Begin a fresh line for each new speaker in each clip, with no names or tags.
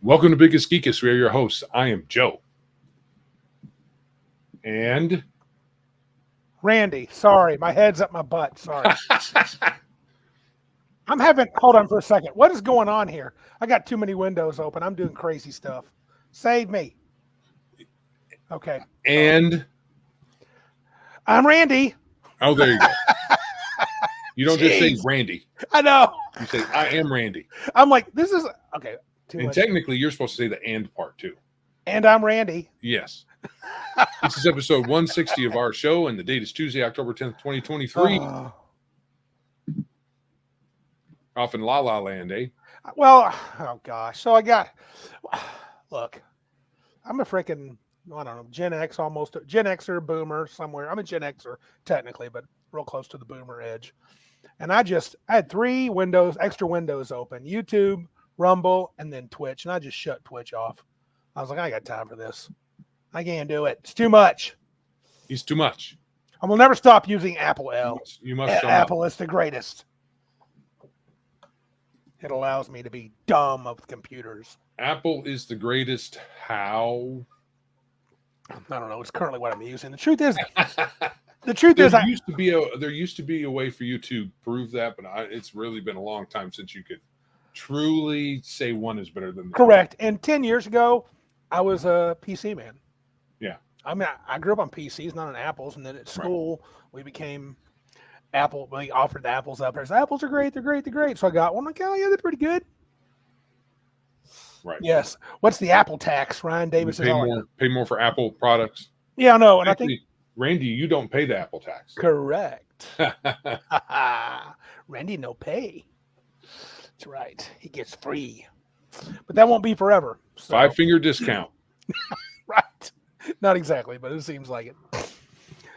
Welcome to Biggest Geekus. We are your hosts. I am Joe. And
Randy, sorry, my head's up my butt. Sorry. Hold on for a second. What is going on here? I got too many windows open. I'm doing crazy stuff. Save me. Okay.
and
I'm Randy.
oh, there you go. You don't just say
Jeez.
Randy.
I know.
You say I am Randy.
I'm like, this is okay.
And technically, you're supposed to say the "and" part too.
And I'm Randy.
Yes. This is episode 160 of our show, and the date is Tuesday, October 10th, 2023. Off in La La Land, eh?
Well, oh gosh. So look, I'm a freaking, I don't know, Gen X almost, Gen Xer, boomer somewhere. I'm a Gen Xer technically, but real close to the boomer edge. And I had three extra windows open: YouTube, Rumble, and then Twitch. And I just shut Twitch off. I was like, I got time for this. I can't do it. It's too much.
He's too much.
I will never stop using Apple L.
You must
Apple is the greatest. It allows me to be dumb with computers.
Apple is the greatest. How?
I don't know. It's currently what I'm using. The truth is,
there used to be a way for you to prove that, but it's really been a long time since you could truly say one is better than the
correct. And 10 years ago, I was a PC man.
Yeah.
I mean, I grew up on PCs, not on Apples, and then at school we became Apple. We offered the Apples up. There's Apples are great. They're great. They're great. So I got one. I'm like, oh yeah, they're pretty good.
Right.
Yes. What's the Apple tax? Ryan Davis
pay more for Apple products.
Yeah, I know. And
Actually,
I think
Randy, you don't pay the Apple tax.
Correct. Randy no pay. That's right. He gets free. But that won't be forever. So.
5-finger discount.
Right. Not exactly, but it seems like it.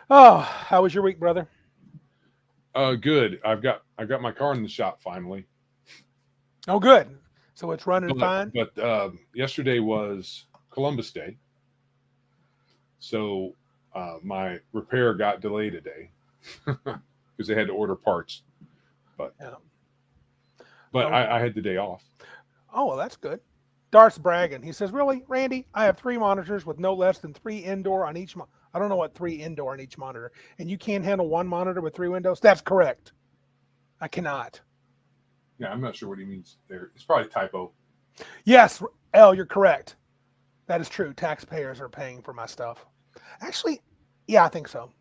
Oh, how was your week, brother?
Good. I got my car in the shop finally.
Oh, good. So it's running fine.
But yesterday was Columbus Day, so my repair got delayed a day because they had to order parts. But I had the day off.
Oh, well, that's good. Darth's bragging. He says, "Really, Randy? I have 3 monitors with no less than 3 indoor on each. I don't know what 3 indoor on each monitor, and you can't handle 1 monitor with 3 windows." That's correct. I cannot.
Yeah, I'm not sure what he means there. It's probably a typo.
Yes, L, you're correct. That is true. Taxpayers are paying for my stuff. Actually, yeah, I think so.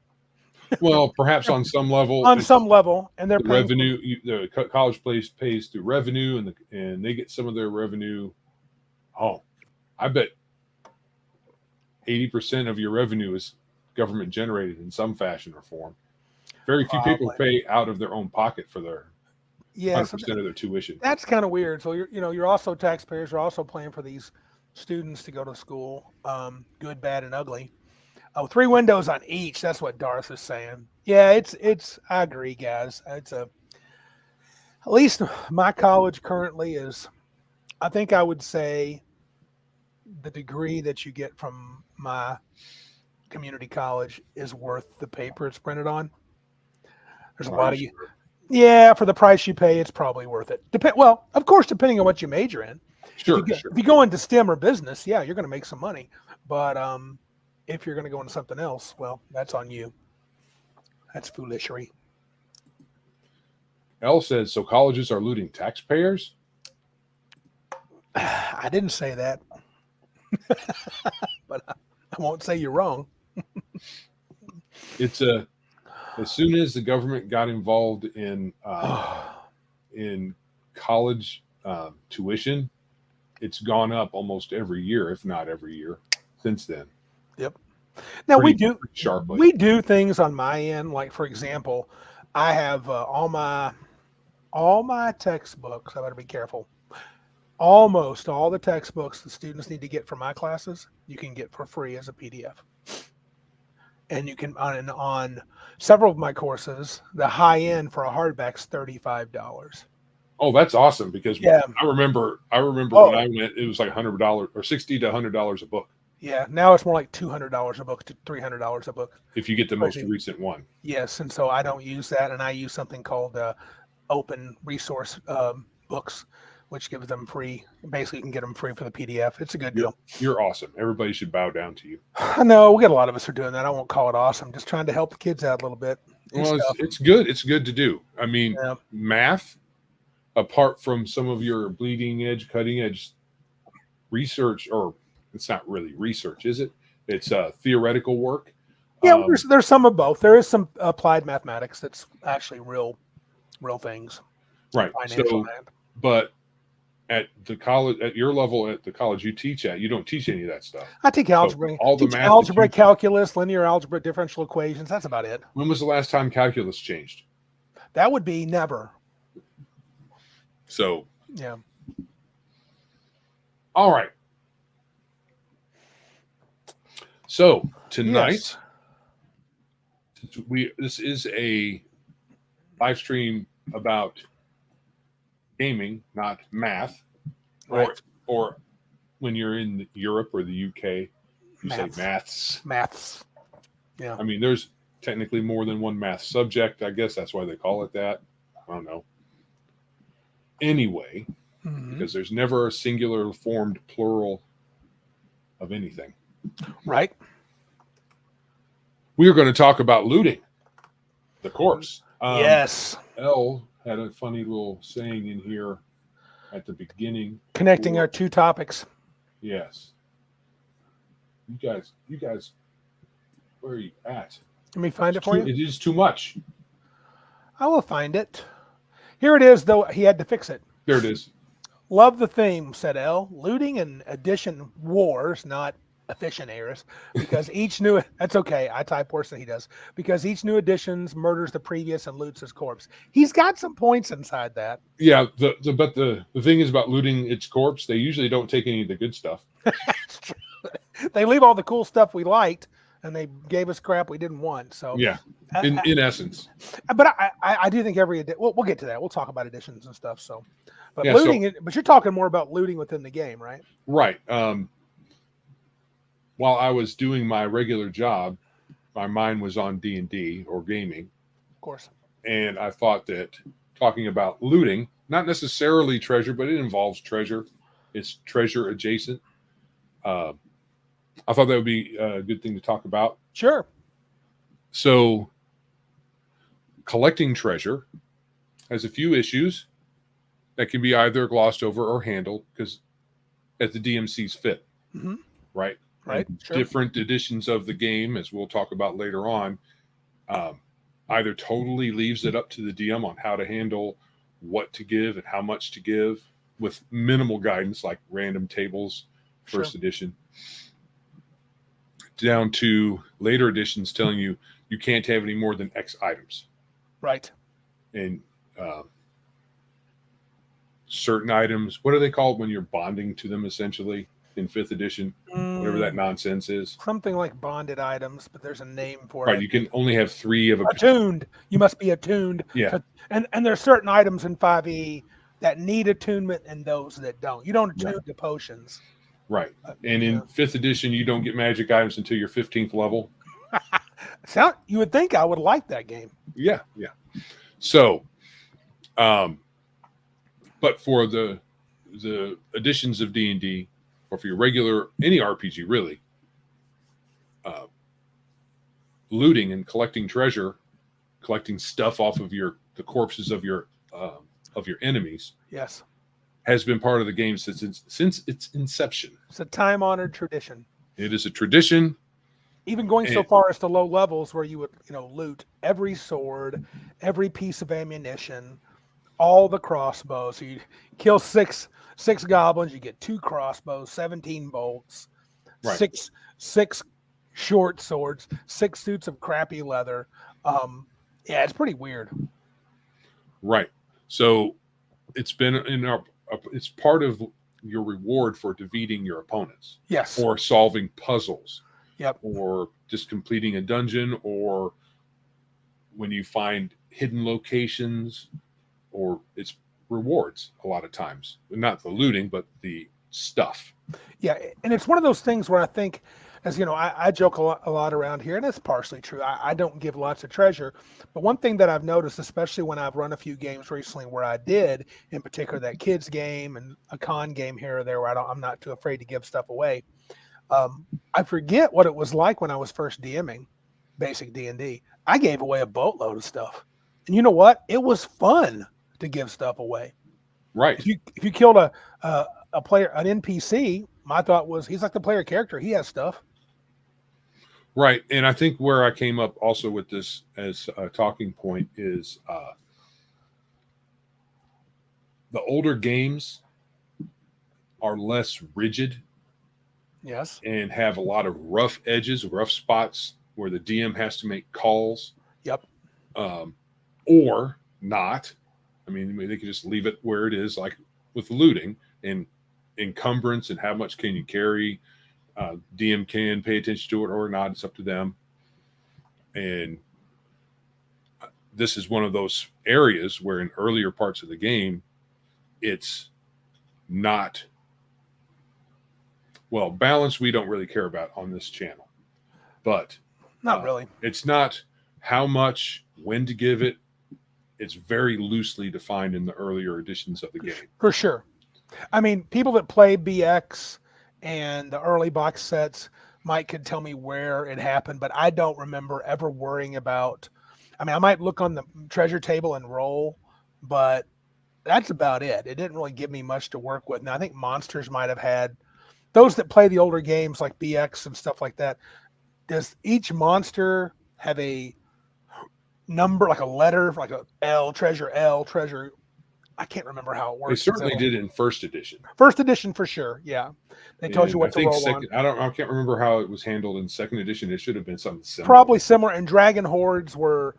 Well, perhaps on some level.
On some level, and they're
the
paying
revenue. The college pays through revenue, and they get some of their revenue. Oh, I bet 80% of your revenue is government generated in some fashion or form. Very few people pay out of their own pocket for their 100% of their tuition.
That's kind of weird. So you're also taxpayers. You're also paying for these students to go to school, good, bad, and ugly. Oh, 3 windows on each. That's what Darth is saying. Yeah, it's. I agree, guys. At least my college currently is. I think I would say the degree that you get from my community college is worth the paper it's printed on. There's a lot of you. Yeah, for the price you pay, it's probably worth it. Well, of course, depending on what you major in.
Sure.
If you go into STEM or business, yeah, you're going to make some money. But if you're going to go into something else, well, that's on you. That's foolishery.
L says, so colleges are looting taxpayers?
I didn't say that. But I won't say you're wrong.
It's as soon as the government got involved in college tuition, it's gone up almost every year, if not every year, since then.
Yep. Now we do things on my end. Like, for example, I have all my textbooks. I better be careful. Almost all the textbooks the students need to get for my classes, you can get for free as a PDF. And you can on several of my courses, the high end for a hardback's $35.
Oh, that's awesome! Because I remember when I went, it was like $100 or $60 to $100 a book.
Yeah, now it's more like $200 a book to $300 a book
if you get the most recent one.
Yes, and so I don't use that, and I use something called open resource books, which gives them free. Basically, you can get them free for the PDF. It's a good deal.
You're awesome. Everybody should bow down to you.
I know we got a lot of us are doing that. I won't call it awesome. Just trying to help the kids out a little bit.
Well, it's good. It's good to do. I mean, math, apart from some of your bleeding edge, cutting edge research, or it's not really research, is it? It's theoretical work.
Yeah, there's some of both. There is some applied mathematics that's actually real things.
Right. So, but at the college, at your level, at the college you teach at, you don't teach any of that stuff.
I take algebra,
so math,
algebra, calculus, linear algebra, differential equations. That's about it.
When was the last time calculus changed?
That would be never.
So
yeah.
All right. So tonight, this is a live stream about gaming, not math,
right.
or when you're in Europe or the UK, you say maths.
Maths. Yeah.
I mean, there's technically more than one math subject. I guess that's why they call it that. I don't know. Anyway, because there's never a singular formed plural of anything.
Right.
We are going to talk about looting the corpse.
Yes.
Elle had a funny little saying in here at the beginning.
Connecting our two topics.
Yes. You guys, where are you at?
Let me find it for you.
It is too much.
I will find it. Here it is, though he had to fix it.
There it is.
Love the theme, said Elle. Looting and addition wars, not efficiencies, because each new that's okay. I type worse than he does. Because each new additions murders the previous and loots his corpse. He's got some points inside that.
Yeah, but the thing is about looting its corpse, they usually don't take any of the good stuff.
That's true. They leave all the cool stuff we liked, and they gave us crap we didn't want. So
yeah, in essence.
But I do think we'll get to that. We'll talk about additions and stuff. So, but looting. But you're talking more about looting within the game, right?
Right. While I was doing my regular job, my mind was on D&D or gaming.
Of course. And
I thought that talking about looting, not necessarily treasure, but it involves treasure. It's treasure adjacent. I thought that would be a good thing to talk about.
Sure.
So collecting treasure has a few issues that can be either glossed over or handled because at the DMC's fit.
Mm-hmm.
Right.
Right. Sure.
Different editions of the game, as we'll talk about later on, either totally leaves it up to the DM on how to handle what to give and how much to give with minimal guidance, like random tables, first edition, down to later editions telling you you can't have any more than X items.
Right.
And certain items, what are they called when you're bonding to them essentially? In 5th edition, whatever that nonsense is.
Something like bonded items, but there's a name for it.
Right, you can only have 3 of a...
Attuned. You must be attuned.
Yeah.
And there's certain items in 5e that need attunement and those that don't. You don't attune to potions.
Right. And in 5th edition, you don't get magic items until your 15th level.
You would think I would like that game.
Yeah, yeah. So, but for the editions of D&D, or for your regular, any RPG really, looting and collecting treasure, collecting stuff off of the corpses of your enemies,
yes,
has been part of the game since its inception.
It's a time-honored tradition.
It is a tradition.
Even going so far as to low levels where you would, loot every sword, every piece of ammunition, all the crossbows. So you kill six goblins, you get 2 crossbows, 17 bolts,
right.
six short swords, 6 suits of crappy leather. It's pretty weird.
Right. So it's been it's part of your reward for defeating your opponents.
Yes.
Or solving puzzles.
Yep.
Or just completing a dungeon, or when you find hidden locations, or it's rewards a lot of times. Not the looting, but the stuff.
Yeah, and it's one of those things where I think as you know, I joke a lot around here, and it's partially true. I don't give lots of treasure, but one thing that I've noticed, especially when I've run a few games recently where I did, in particular that kids game and a con game here or there, where I'm not too afraid to give stuff away. I forget what it was like when I was first DMing basic D&D. I gave away a boatload of stuff, and you know what? It was fun to give stuff away.
Right.
If you killed a player, an NPC, my thought was he's like the player character. He has stuff.
Right. And I think where I came up also with this as a talking point is the older games are less rigid.
Yes.
And have a lot of rough edges, rough spots where the DM has to make calls.
Yep.
Or not. I mean, they can just leave it where it is, like with looting and encumbrance and how much can you carry. DM can pay attention to it or not. It's up to them. And this is one of those areas where in earlier parts of the game, it's not, well, balance we don't really care about on this channel. But
not really.
It's not how much, when to give it. It's very loosely defined in the earlier editions of the game.
For sure. I mean, people that play BX and the early box sets, Mike could tell me where it happened, but I don't remember ever worrying about. I mean, I might look on the treasure table and roll, but that's about it. It didn't really give me much to work with. Now, I think monsters might have had, those that play the older games like BX and stuff like that, does each monster have a number, like a letter, like a L, treasure, I can't remember how it works.
They certainly did it in first edition.
First edition for sure, yeah. They told you what to roll on.
I can't remember how it was handled in second edition. It should have been something similar.
Probably similar, and dragon hordes were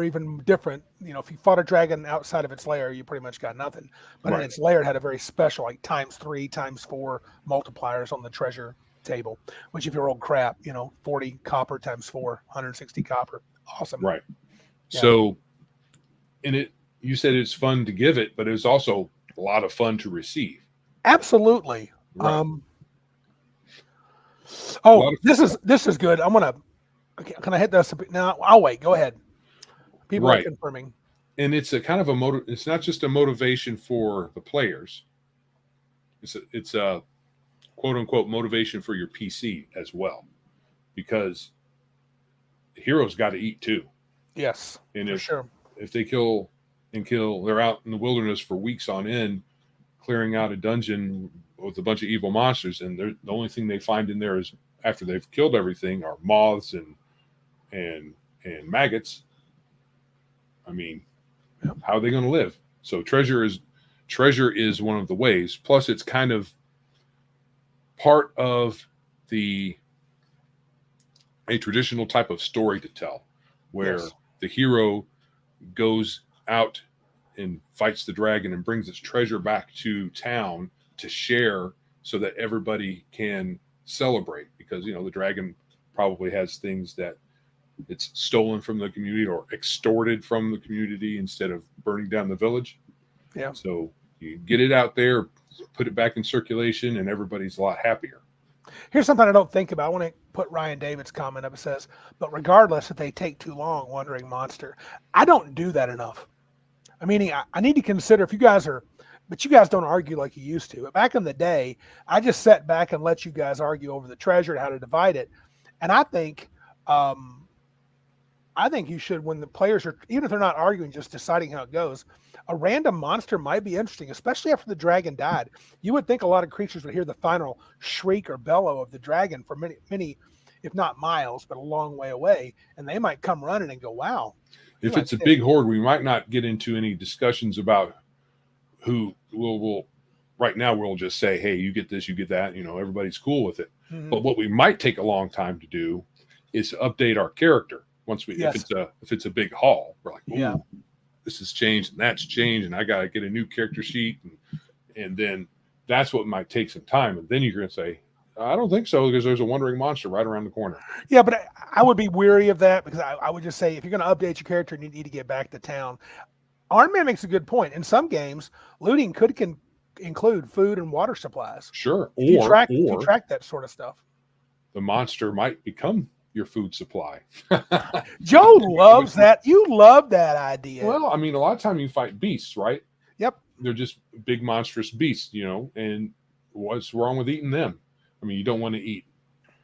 even different. You know, if you fought a dragon outside of its lair, you pretty much got nothing. But in its lair, it had a very special, like ×3, ×4 multipliers on the treasure table, which if you rolled crap, 40 copper ×4, 160 copper. Awesome.
Right. Yeah. So, you said it's fun to give it, but it was also a lot of fun to receive.
Absolutely.
Right.
This is good. I'm gonna. Can I hit this now? I'll wait. Go ahead. People are confirming.
And it's a kind of it's not just a motivation for the players. It's a quote unquote motivation for your PC as well, because the heroes got to eat too.
Yes,
and if they kill, they're out in the wilderness for weeks on end, clearing out a dungeon with a bunch of evil monsters, and the only thing they find in there is, after they've killed everything, are moths and maggots. I mean, how are they going to live? So treasure is one of the ways. Plus, it's kind of part of a traditional type of story to tell, where the hero goes out and fights the dragon and brings its treasure back to town to share, so that everybody can celebrate, because the dragon probably has things that it's stolen from the community or extorted from the community instead of burning down the village.
Yeah.
So you get it out there, put it back in circulation, and everybody's a lot happier.
Here's something I don't think about. I want to put Ryan David's comment up. It says, but regardless if they take too long, wandering monster. I don't do that enough. I mean, I need to consider, if you guys are, but you guys don't argue like you used to. But back in the day, I just sat back and let you guys argue over the treasure and how to divide it. And I think you should, when the players are, even if they're not arguing, just deciding how it goes, a random monster might be interesting, especially after the dragon died. You would think a lot of creatures would hear the final shriek or bellow of the dragon for many, if not miles, but a long way away, and they might come running and go, wow.
If it's a big horde, we might not get into any discussions about who will right now. We'll just say, hey, you get this, you get that, everybody's cool with it. Mm-hmm. But what we might take a long time to do is to update our character. Once if it's a big haul, we're like, ooh, this has changed and that's changed, and I got to get a new character sheet, and then that's what might take some time. And then you're going to say, I don't think so, because there's a wandering monster right around the corner. Yeah,
but I would be weary of that, because I would just say, if you're going to update your character, you need to get back to town. Ironman makes a good point. In some games, looting can include food and water supplies.
Sure,
if you track that sort of stuff.
the monster might become your food supply.
Joe loves that. You love that idea.
Well, I mean, a lot of time you fight beasts, right?
Yep.
They're just big monstrous beasts, and what's wrong with eating them? I mean, you don't want to eat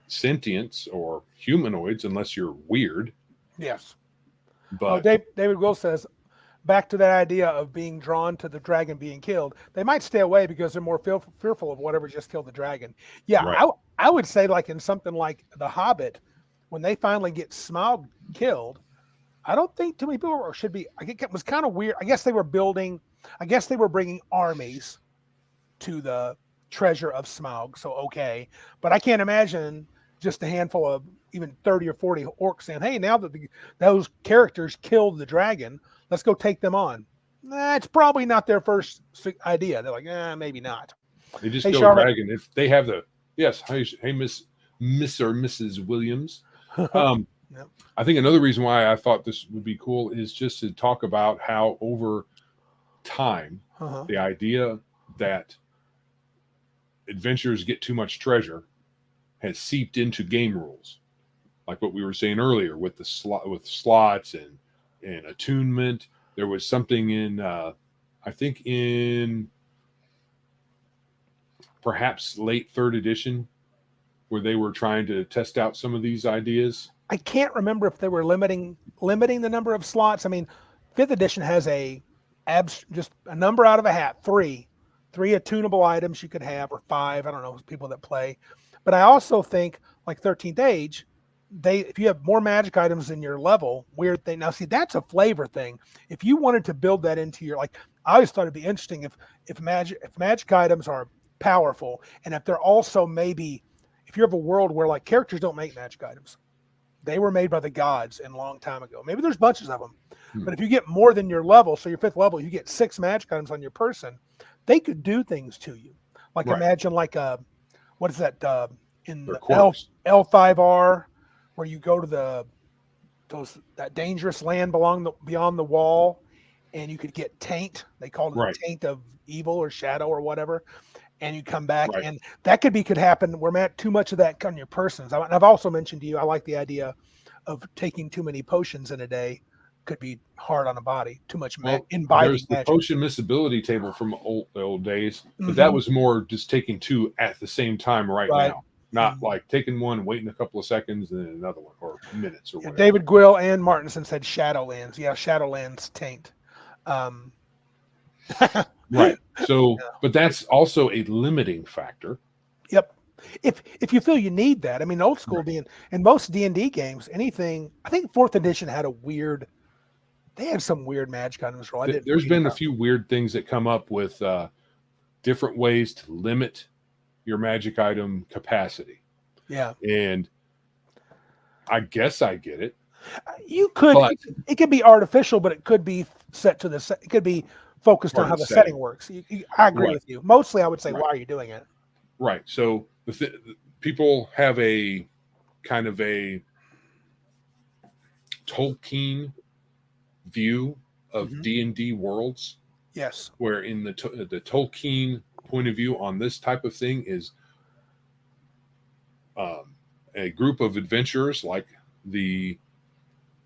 sentients or humanoids unless you're weird.
Yes.
But
David Will says, back to that idea of being drawn to the dragon being killed. They might stay away because they're more fearful of whatever just killed the dragon. Yeah,
right.
I would say like in something like The Hobbit, when they finally get Smaug killed, I don't think too many people should be. I think it was kind of weird. I guess they were bringing armies to the treasure of Smaug. So okay, but I can't imagine just a handful of even 30 or 40 orcs saying, "Hey, now that those characters killed the dragon, let's go take them on." That's probably not their first idea. They're like, maybe not.
They just
Hey,
kill
Charlotte.
dragon if they have the yes. Hey, Miss or Mrs. Williams.
Yep.
I think another reason why I thought this would be cool is just to talk about how over time the idea that adventurers get too much treasure has seeped into game rules, like what we were saying earlier with the slots and attunement. There was something in I think in perhaps late third edition where they were trying to test out some of these ideas.
I can't remember if they were limiting the number of slots. I mean, fifth edition has just a number out of a hat, three attunable items you could have, or 5. I don't know, people that play. But I also think like 13th Age, if you have more magic items in your level, weird thing. Now, see, that's a flavor thing. If you wanted to build that into your, like, I always thought it'd be interesting if magic items are powerful, and if they're also maybe, if you have a world where like characters don't make magic items, they were made by the gods a long time ago. Maybe there's bunches of them, but if you get more than your level, so your 5th level, you get 6 magic items on your person, they could do things to you. Like imagine like what is that in the L5R, where you go to that dangerous land beyond the wall, and you could get taint. They call it the taint of evil or shadow or whatever. And you come back, and that could happen. We're too much of that on your persons. I've also mentioned to you, I like the idea of taking too many potions in a day. Could be hard on a body. Too much imbibing.
There's the potion miscibility table from old days, but that was more just taking 2 at the same time now. Not like taking one, waiting a couple of seconds, and then another one, or minutes, or whatever.
David Gwill and Martinson said Shadowlands. Yeah, Shadowlands taint.
Right. So, but that's also a limiting factor.
Yep. If you feel you need that, I mean, old school being in most D&D games, anything. I think 4th edition had they had some weird magic items.
There's been a few weird things that come up with different ways to limit your magic item capacity.
Yeah.
And I guess I get it.
You could. It could be artificial, but it could be set to it could be focused on how the setting works. I agree with you. Mostly, I would say, why are you doing it?
Right. So people have a kind of a Tolkien view of D&D worlds.
Yes.
Where in the Tolkien point of view on this type of thing is a group of adventurers like the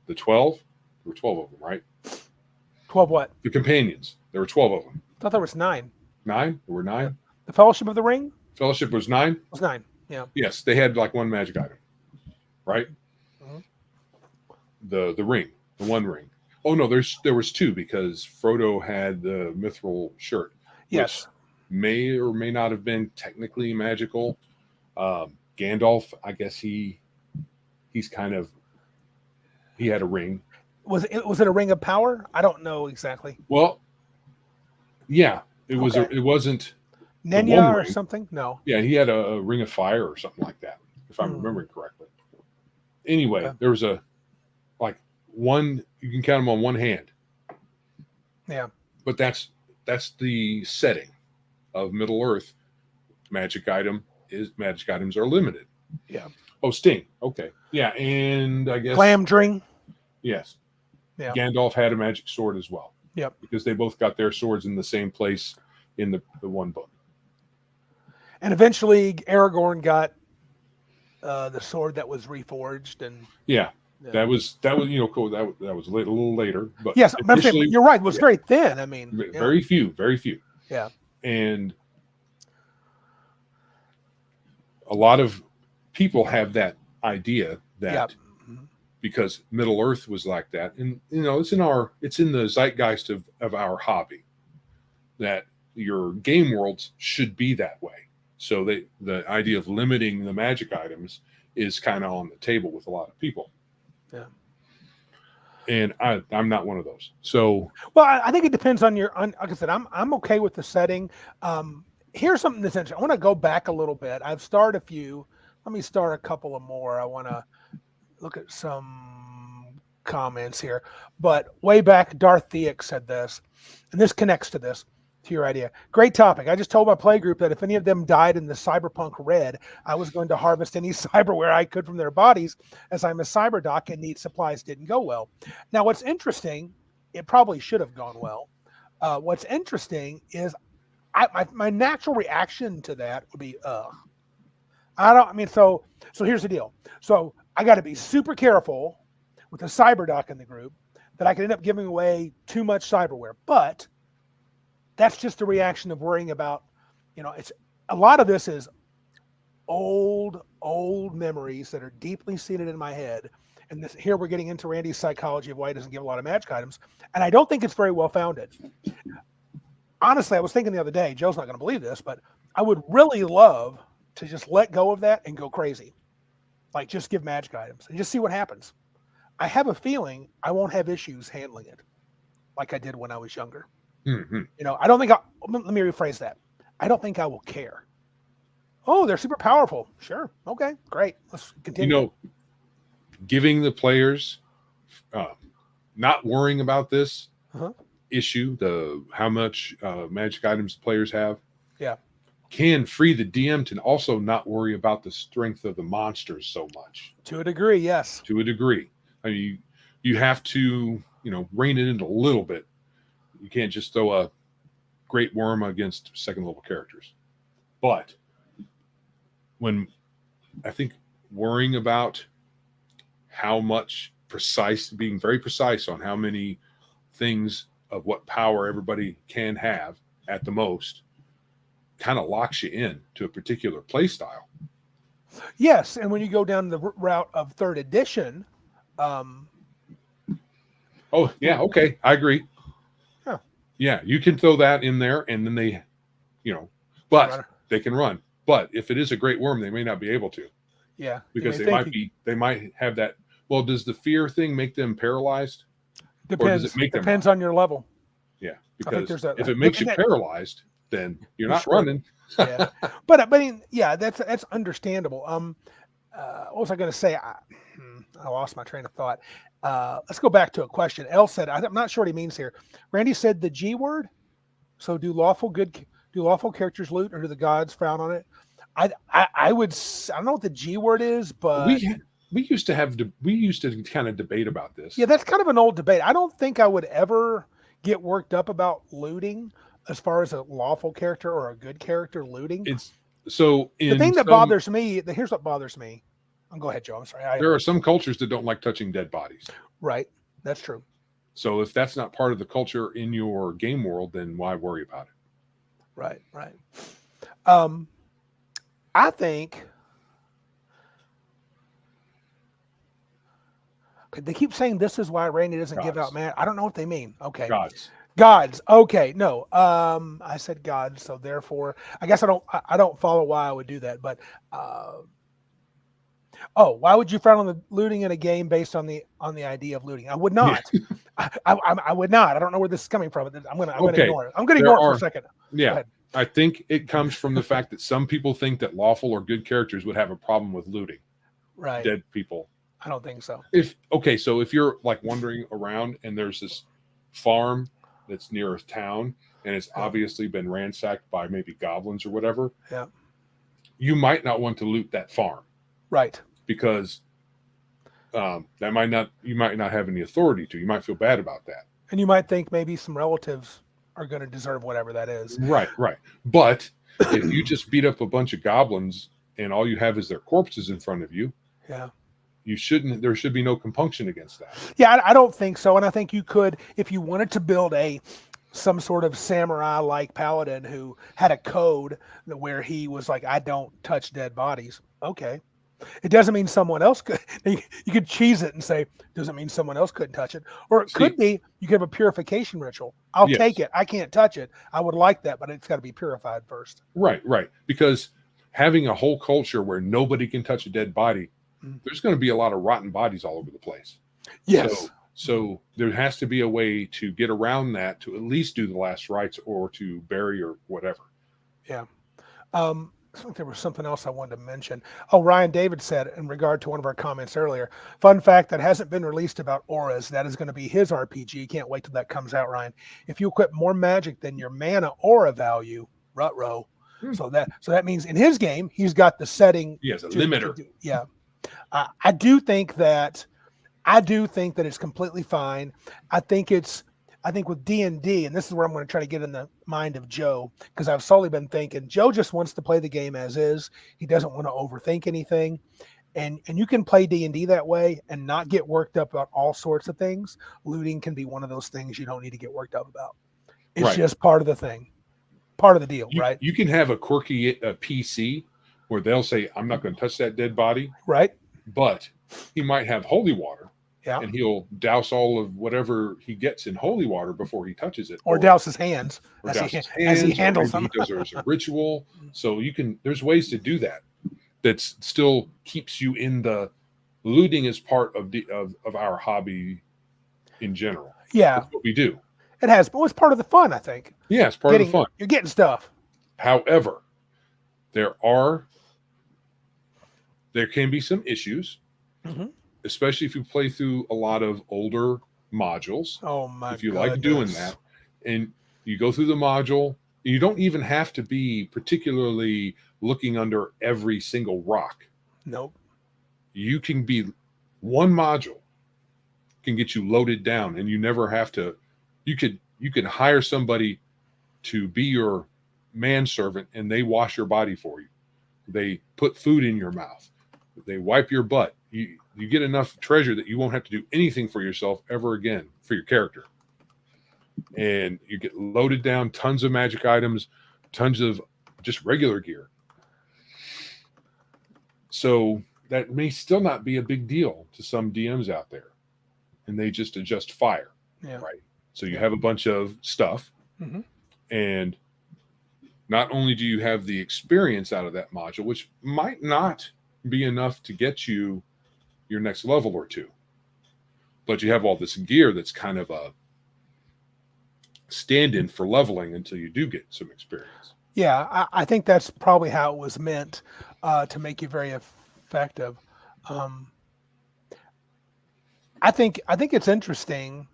12. There were 12 of them, right?
12 what?
The companions. There were 12 of them.
I thought there was 9.
9? There were 9? Yeah.
The Fellowship of the Ring?
Fellowship was 9? It
was 9, yeah.
Yes, they had like one magic item, right? The ring, the one ring. Oh, no, there was 2 because Frodo had the mithril shirt.
Yes.
May or may not have been technically magical. Gandalf, I guess he's kind of, he had a ring.
Was it a ring of power? I don't know exactly.
Well, yeah, it was. It wasn't
Nenya or something. No.
Yeah, he had a ring of fire or something like that, if I'm remembering correctly. Anyway, there was one. You can count them on one hand.
Yeah.
But that's the setting of Middle Earth. Magic items are limited.
Yeah.
Oh, Sting. Okay. Yeah, and I guess
Glamdring.
Yes.
Yeah.
Gandalf had a magic sword as well.
Yep.
Because they both got their swords in the same place in the one book.
And eventually Aragorn got the sword that was reforged and
Yeah,
yeah.
that was cool. That was a little later, but
Yes, but I'm saying
initially,
you're right. It was
yeah,
very thin. I mean, yeah,
very few,
yeah,
and a lot of people have that idea
yeah,
that because Middle Earth was like that, and it's in the zeitgeist of our hobby that your game worlds should be that way. So the idea of limiting the magic items is kind of on the table with a lot of people.
yeah.
And I'm not one of those. So
Well, I think it depends on like I said, I'm okay with the setting. Here's something that's interesting. I want to go back a little bit. I've started a few. Let me start a couple of more. I want to look at some comments here. But way back, Darth Theix said this, and this connects to this, to your idea. Great topic. I just told my play group that if any of them died in the cyberpunk red, I was going to harvest any cyberware I could from their bodies, as I'm a cyber doc and need supplies. Didn't go well. Now, what's interesting, it probably should have gone well. What's interesting is my natural reaction to that would be, ugh. So here's the deal. So I got to be super careful with a cyber doc in the group that I could end up giving away too much cyberware. But that's just a reaction of worrying about, it's a lot of this is old memories that are deeply seated in my head. And here we're getting into Randy's psychology of why he doesn't give a lot of magic items. And I don't think it's very well founded. Honestly, I was thinking the other day, Joe's not going to believe this, but I would really love to just let go of that and go crazy. Like just give magic items and just see what happens. I have a feeling I won't have issues handling it like I did when I was younger.
mm-hmm.
I don't think let me rephrase that. I don't think I will care. Oh, they're super powerful. Sure. Okay, great. Let's continue.
Giving the players not worrying about this issue, how much magic items the players have, can free the DM to also not worry about the strength of the monsters so much.
To a degree, yes.
To a degree. I mean, you have to, rein it in a little bit. You can't just throw a great worm against second level characters. But when I think worrying about how much being very precise on how many things of what power everybody can have at the most kind of locks you in to a particular play style.
Yes, and when you go down the route of third edition,
oh yeah, okay, I agree. Yeah, you can throw that in there, and then they, but they can run. But if it is a great worm, they may not be able to.
Yeah,
because they might have that. Well, does the fear thing make them paralyzed?
Depends. Or does it make depends on your level.
Yeah, because if it makes you paralyzed, then you're not running.
Yeah, but I mean, yeah, that's understandable. What was I going to say? I lost my train of thought. Let's go back to a question. Elle said, I'm not sure what he means here. Randy said the G word. So do lawful characters loot, or do the gods frown on it? I don't know what the G word is, but
we used to kind of debate about this.
Yeah, that's kind of an old debate. I don't think I would ever get worked up about looting as far as a lawful character or a good character looting. The thing that bothers me, here's what bothers me. Go ahead, Joe. I'm sorry.
There are some cultures that don't like touching dead bodies.
Right. That's true.
So if that's not part of the culture in your game world, then why worry about it?
Right. I think they keep saying this is why Randy doesn't give out man. I don't know what they mean. Okay. Gods. Okay. No. I said gods, so therefore I guess I don't follow why I would do that, but why would you frown on the looting in a game based on the idea of looting? I would not. I would not. I don't know where this is coming from. I'm going to ignore it. I'm going to ignore it for a second.
Yeah. I think it comes from the fact that some people think that lawful or good characters would have a problem with looting.
Right.
Dead people.
I don't think so.
So if you're like wandering around and there's this farm that's near a town and it's obviously been ransacked by maybe goblins or whatever.
Yeah.
You might not want to loot that farm.
Right.
Because you might not have any authority to. You might feel bad about that.
And you might think maybe some relatives are going to deserve whatever that is.
Right. But if you just beat up a bunch of goblins and all you have is their corpses in front of you,
Yeah.
there should be no compunction against that.
Yeah, I don't think so. And I think you could, if you wanted to build some sort of samurai-like paladin who had a code where he was like, I don't touch dead bodies. Okay. It doesn't mean someone else could. You could cheese it and say, doesn't mean someone else couldn't touch it. Or it could be you could have a purification ritual. I'll take it. I can't touch it. I would like that, but it's got to be purified first.
Right. Because having a whole culture where nobody can touch a dead body, there's going to be a lot of rotten bodies all over the place.
Yes.
So there has to be a way to get around that, to at least do the last rites or to bury or whatever.
Yeah. I think there was something else I wanted to mention. Oh, Ryan David said in regard to one of our comments earlier, fun fact that hasn't been released about auras. That is going to be his RPG. Can't wait till that comes out, Ryan. If you equip more magic than your mana aura value, rut-row. So that means in his game, he's got the setting.
He has a limiter.
Yeah. I do think that it's completely fine. I think with D&D, and this is where I'm going to try to get in the mind of Joe, because I've slowly been thinking, Joe just wants to play the game as is. He doesn't want to overthink anything. And you can play D&D that way and not get worked up about all sorts of things. Looting can be one of those things you don't need to get worked up about. It's just part of the thing, part of the deal, right?
You can have a quirky PC where they'll say, I'm not going to touch that dead body.
Right.
But he might have holy water.
Yeah.
And he'll douse all of whatever he gets in holy water before he touches it.
Or douse his hands
as he handles them. He does it as a ritual. So there's ways to do that still keeps you in the looting as part of our hobby in general.
Yeah.
That's what we do.
It has, but it's part of the fun, I think.
Yeah, it's part of the fun.
You're getting stuff.
However, there can be some issues. Mm-hmm. Especially if you play through a lot of older modules.
Oh my!
If you like doing that, and you go through the module, you don't even have to be particularly looking under every single rock.
Nope.
You can be one module can get you loaded down, and you never have to. You could hire somebody to be your manservant, and they wash your body for you. They put food in your mouth. They wipe your butt. You get enough treasure that you won't have to do anything for yourself ever again for your character. And you get loaded down, tons of magic items, tons of just regular gear. So that may still not be a big deal to some DMs out there. And they just adjust fire.
Yeah.
Right. So you have a bunch of stuff. Mm-hmm. And not only do you have the experience out of that module, which might not be enough to get you your next level or two, but you have all this gear that's kind of a stand-in for leveling until you do get some experience.
Yeah, I think that's probably how it was meant to make you very effective. I think it's interesting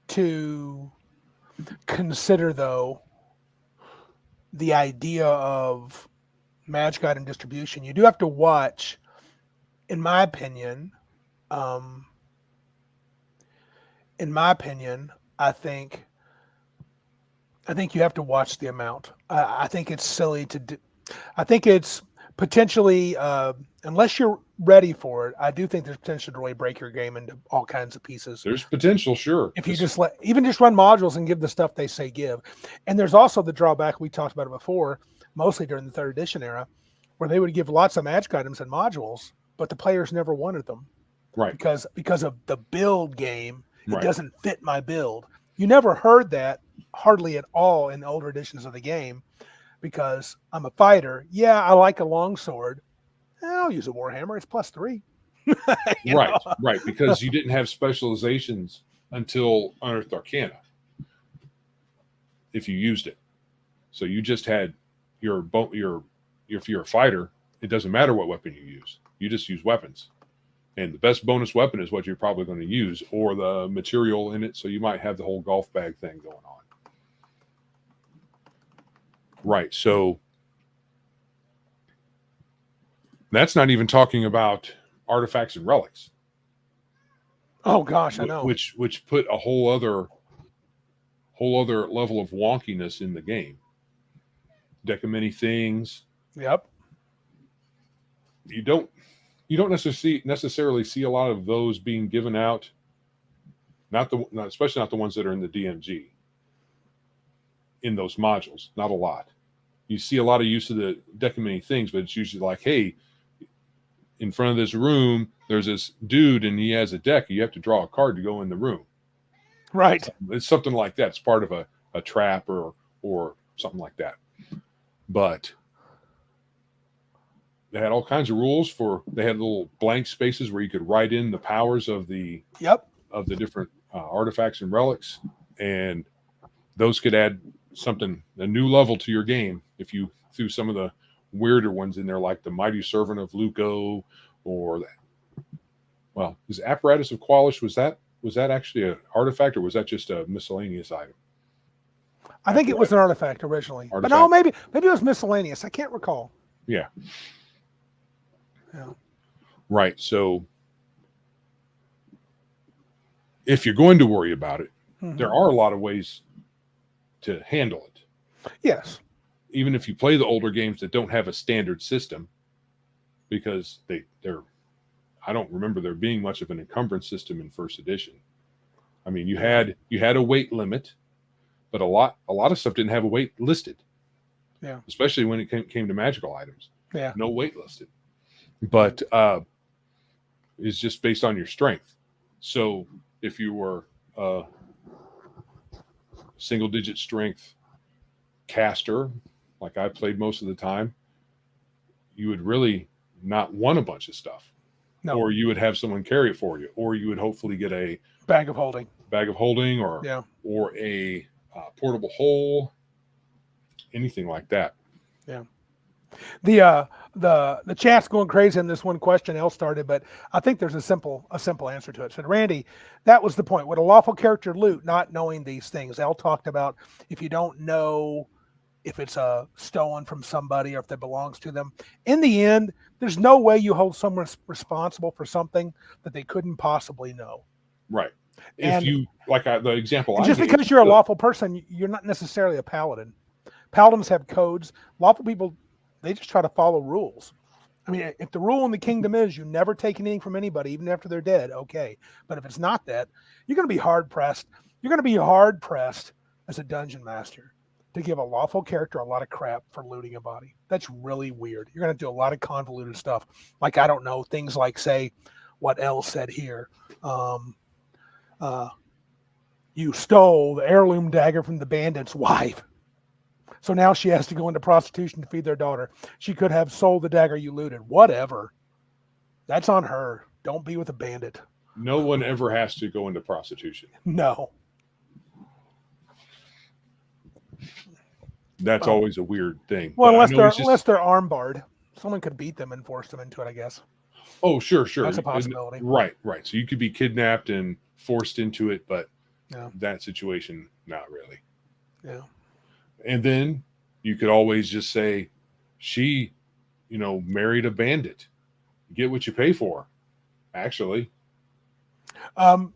to consider, though, the idea of magic item distribution. You do have to watch, in my opinion, I think you have to watch the amount. I think it's silly to do. I think it's potentially, unless you're ready for it, I do think there's potential to really break your game into all kinds of pieces.
There's potential, sure.
If you just run modules and give the stuff they say give. And there's also the drawback, we talked about it before, mostly during the 3rd edition era, where they would give lots of magic items and modules, but the players never wanted them.
Right.
Because of the build game, it doesn't fit my build. You never heard that hardly at all in the older editions of the game, because I'm a fighter. Yeah, I like a longsword. I'll use a warhammer. It's +3.
Right. Because you didn't have specializations until Unearthed Arcana, if you used it. So you just had if you're a fighter, it doesn't matter what weapon you use. You just use weapons. And the best bonus weapon is what you're probably going to use, or the material in it. So you might have the whole golf bag thing going on. Right. So that's not even talking about artifacts and relics.
Oh gosh, I know.
Which put a whole other level of wonkiness in the game. Deck of many things.
Yep.
you don't necessarily see a lot of those being given out. Especially not the ones that are in the DMG in those modules. Not a lot. You see a lot of use of the deck of many things, but it's usually like, hey, in front of this room, there's this dude and he has a deck. You have to draw a card to go in the room.
Right.
It's something like that. It's part of a trap or something like that. But they had all kinds of rules they had little blank spaces where you could write in the powers of the different artifacts and relics, and those could add a new level to your game if you threw some of the weirder ones in there, like the Mighty Servant of Luco, or is Apparatus of Qualish, was that actually an artifact, or was that just a miscellaneous item?
I think it was an artifact originally. But no, maybe it was miscellaneous. I can't recall.
Yeah.
Yeah.
Right. So if you're going to worry about it, there are a lot of ways to handle it.
Yes.
Even if you play the older games that don't have a standard system, because they're I don't remember there being much of an encumbrance system in first edition. I mean, you had a weight limit, but a lot of stuff didn't have a weight listed.
Yeah.
Especially when it came to magical items.
Yeah.
No weight listed. But it's just based on your strength. So if you were a single digit strength caster, like I played most of the time, you would really not want a bunch of stuff.
No.
Or you would have someone carry it for you, or you would hopefully get a
bag of holding,
or a portable hole, anything like that.
Yeah. The chat's going crazy in this one question Elle started, but I think there's a simple answer to it. Said Randy, that was the point. Would a lawful character loot not knowing these things? Elle talked about if you don't know if it's stolen from somebody or if it belongs to them. In the end, there's no way you hold someone responsible for something that they couldn't possibly know.
Right. If you the example,
just because you're a lawful person, you're not necessarily a paladin. Paladins have codes. Lawful people, they just try to follow rules. I mean, if the rule in the kingdom is you never take anything from anybody, even after they're dead, okay. But if it's not that, you're going to be hard pressed. You're going to be hard pressed as a dungeon master to give a lawful character a lot of crap for looting a body. That's really weird. You're going to do a lot of convoluted stuff. Like, I don't know, things like, say, what Elle said here. You stole the heirloom dagger from the bandit's wife. So now she has to go into prostitution to feed their daughter. She could have sold the dagger you looted. Whatever. That's on her. Don't be with a bandit.
No one ever has to go into prostitution.
No.
That's always a weird thing.
Well, unless they're arm barred. Someone could beat them and force them into it, I guess.
Oh, sure.
That's a possibility.
Right. So you could be kidnapped and forced into it, but that situation, not really.
Yeah.
And then you could always just say, she, married a bandit. You get what you pay for, actually.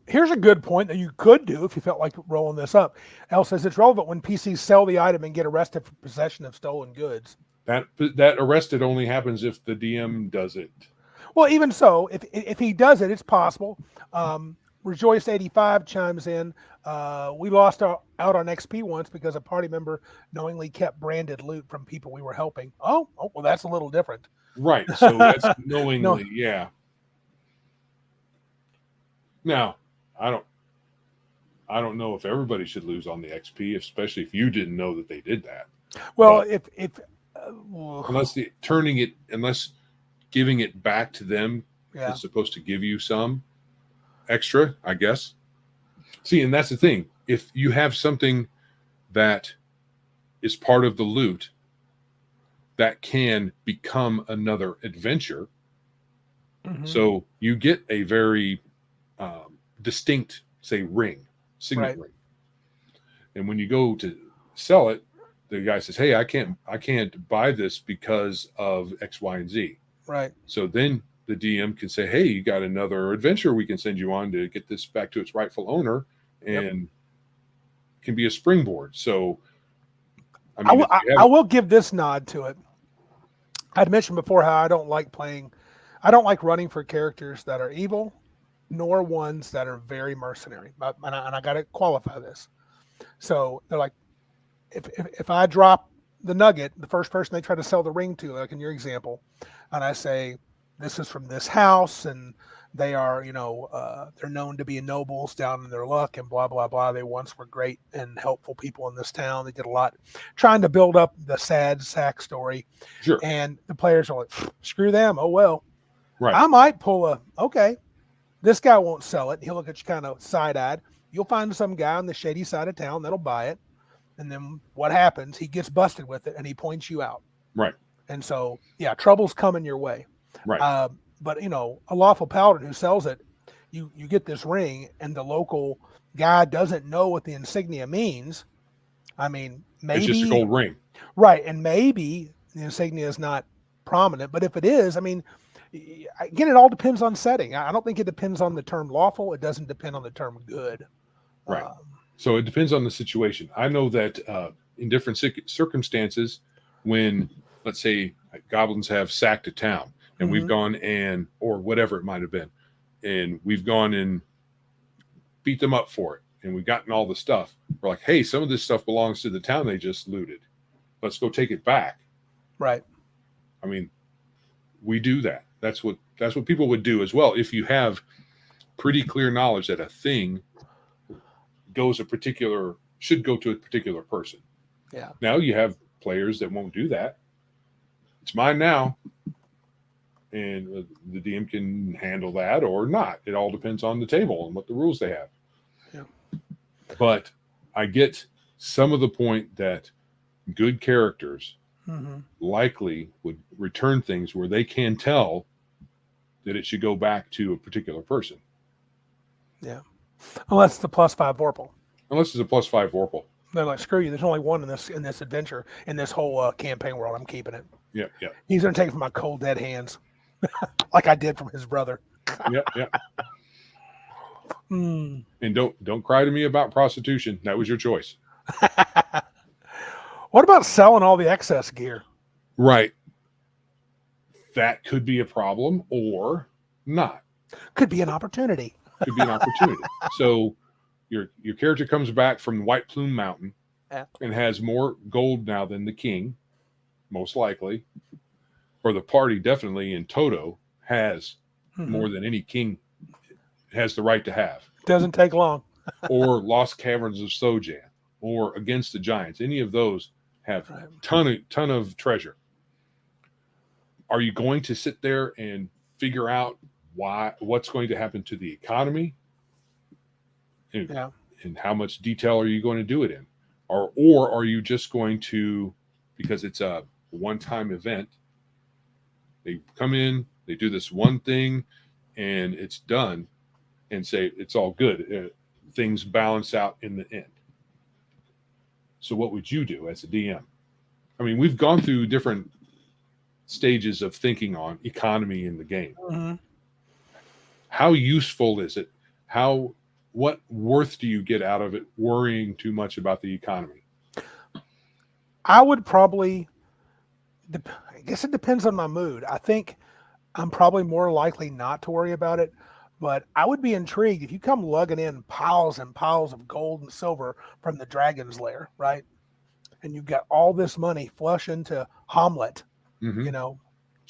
Here's a good point that you could do if you felt like rolling this up. Elle says it's relevant when PCs sell the item and get arrested for possession of stolen goods.
That arrested only happens if the DM does it.
Well, even so, if he does it, it's possible. Rejoice85 chimes in. We lost out on XP once because a party member knowingly kept branded loot from people we were helping. Oh, well, that's a little different.
Right. So that's knowingly, yeah. Now, I don't know if everybody should lose on the XP, especially if you didn't know that they did that.
Well,
unless giving it back to them is supposed to give you some extra, I guess. See, and that's the thing. If you have something that is part of the loot that can become another adventure, so you get a very distinct, say, signet ring. And when you go to sell it, the guy says, "Hey, I can't buy this because of X, Y, and Z."
Right.
So then the DM can say, "Hey, you got another adventure we can send you on to get this back to its rightful owner," and can be a springboard. So,
I will give this nod to it. I'd mentioned before how I don't like playing I don't like running for characters that are evil, nor ones that are very mercenary. And I got to qualify this. So they're like, if I drop the nugget, the first person they try to sell the ring to, like in your example, and I say, this is from this house, and they are, they're known to be nobles down in their luck, and blah blah blah. They once were great and helpful people in this town. They did a lot, trying to build up the sad sack story.
Sure.
And the players are like, screw them. Oh well.
Right.
I might pull okay. This guy won't sell it. He'll look at you kind of side-eyed. You'll find some guy on the shady side of town that'll buy it. And then what happens? He gets busted with it, and he points you out.
Right.
And so, yeah, trouble's coming your way.
Right.
But a lawful paladin who sells it, you get this ring, and the local guy doesn't know what the insignia means. I mean, maybe
it's just a gold ring.
Right, and maybe the insignia is not prominent, but if it is, I mean, again, it all depends on setting. I don't think it depends on the term lawful. It doesn't depend on the term good.
Right. So it depends on the situation. I know that in different circumstances, when, let's say, goblins have sacked a town, and we've gone or whatever it might have been, and we've gone and beat them up for it, and we've gotten all the stuff. We're like, hey, some of this stuff belongs to the town they just looted. Let's go take it back.
Right.
I mean, we do that. That's what people would do as well. If you have pretty clear knowledge that a thing should go to a particular person.
Yeah.
Now you have players that won't do that. It's mine now. And the DM can handle that or not. It all depends on the table and what the rules they have.
Yeah.
But I get some of the point that good characters likely would return things where they can tell that it should go back to a particular person.
Yeah. Unless it's a +5 Vorpal.
Unless it's a +5 Vorpal.
They're like, screw you. There's only one in this adventure, in this whole campaign world. I'm keeping it.
Yeah.
He's going to take it from my cold, dead hands. Like I did from his brother.
Yeah. And don't cry to me about prostitution. That was your choice.
What about selling all the excess gear?
Right. That could be a problem or not.
Could be an opportunity.
Could be an opportunity. So your character comes back from White Plume Mountain and has more gold now than the king, most likely. Or the party definitely in Toto has more than any king has the right to have.
Doesn't take long.
Or Lost Caverns of Sojan, or Against the Giants. Any of those have ton of treasure. Are you going to sit there and figure out what's going to happen to the economy? And how much detail are you going to do it in? Or are you just going to, because it's a one-time event, they come in, they do this one thing, and it's done, and say it's all good. Things balance out in the end. So what would you do as a DM? I mean, we've gone through different stages of thinking on economy in the game. How useful is it? What worth do you get out of it worrying too much about the economy?
I would probably, I guess it depends on my mood. I think I'm probably more likely not to worry about it, but I would be intrigued if you come lugging in piles and piles of gold and silver from the dragon's lair, right? And you've got all this money flush into Hamlet,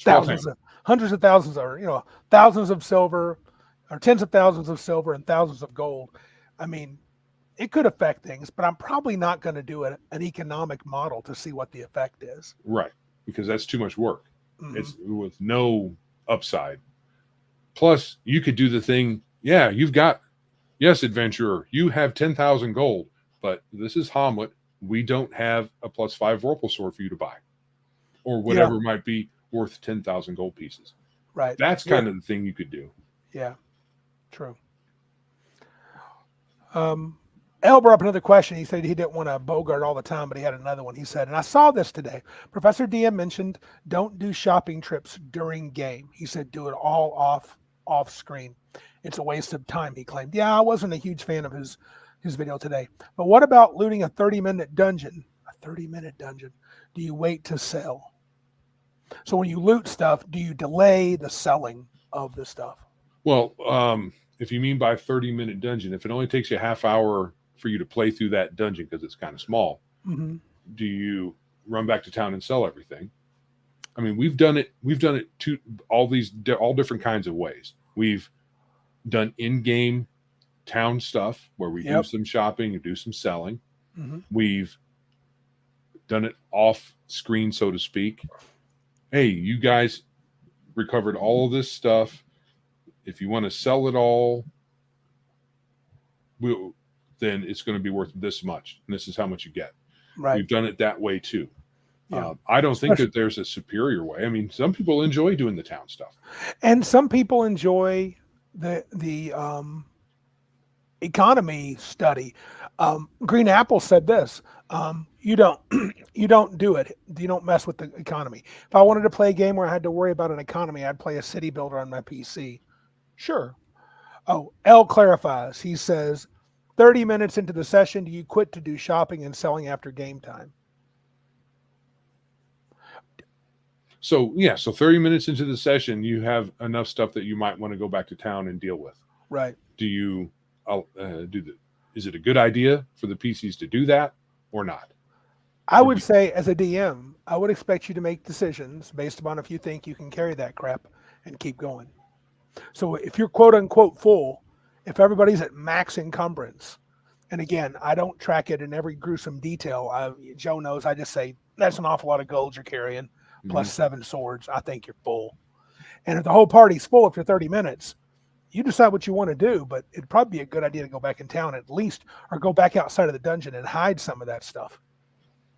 thousands of, hundreds of thousands, or, thousands of silver, or tens of thousands of silver and thousands of gold. I mean, it could affect things, but I'm probably not going to do an economic model to see what the effect is.
Right, because that's too much work. It's with no upside. Plus, you could do the thing, yes, adventurer, you have 10,000 gold, but this is Hamlet. We don't have a +5 Vorpal sword for you to buy, or whatever might be worth 10,000 gold pieces.
Right.
That's kind of the thing you could do.
Yeah, true. El brought up another question. He said he didn't want to bogart all the time, but he had another one. He said, and I saw this today. Professor DM mentioned don't do shopping trips during game. He said do it all off screen. It's a waste of time, he claimed. Yeah, I wasn't a huge fan of his video today. But what about looting a 30-minute dungeon? A 30-minute dungeon. Do you wait to sell? So when you loot stuff, do you delay the selling of the stuff?
Well, if you mean by 30-minute dungeon, if it only takes you a half hour for you to play through that dungeon because it's kind of small,
Mm-hmm.
do you run back to town and sell everything? I mean, we've done it to all different kinds of ways. We've done in-game town stuff where we do some shopping and do some selling.
Mm-hmm.
We've done it off screen, so to speak. Hey, you guys recovered all of this stuff. If you want to sell it all, then it's going to be worth this much, and this is how much you get.
Right.
We've done it that way too.
Yeah.
I don't think that there's a superior way. I mean, some people enjoy doing the town stuff,
and some people enjoy the economy study. Green Apple said this: you don't do it. You don't mess with the economy. If I wanted to play a game where I had to worry about an economy, I'd play a city builder on my PC. Sure. Oh, L clarifies. He says, 30 minutes into the session, do you quit to do shopping and selling after game time?
So 30 minutes into the session, you have enough stuff that you might want to go back to town and deal with.
Right.
Do you is it a good idea for the PCs to do that or not?
I would say, as a DM, I would expect you to make decisions based upon if you think you can carry that crap and keep going. So if you're quote unquote full, if everybody's at max encumbrance, and again, I don't track it in every gruesome detail. Joe knows. I just say that's an awful lot of gold you're carrying, plus 7 swords. I think you're full. And if the whole party's full after 30 minutes, you decide what you want to do. But it'd probably be a good idea to go back in town at least, or go back outside of the dungeon and hide some of that stuff.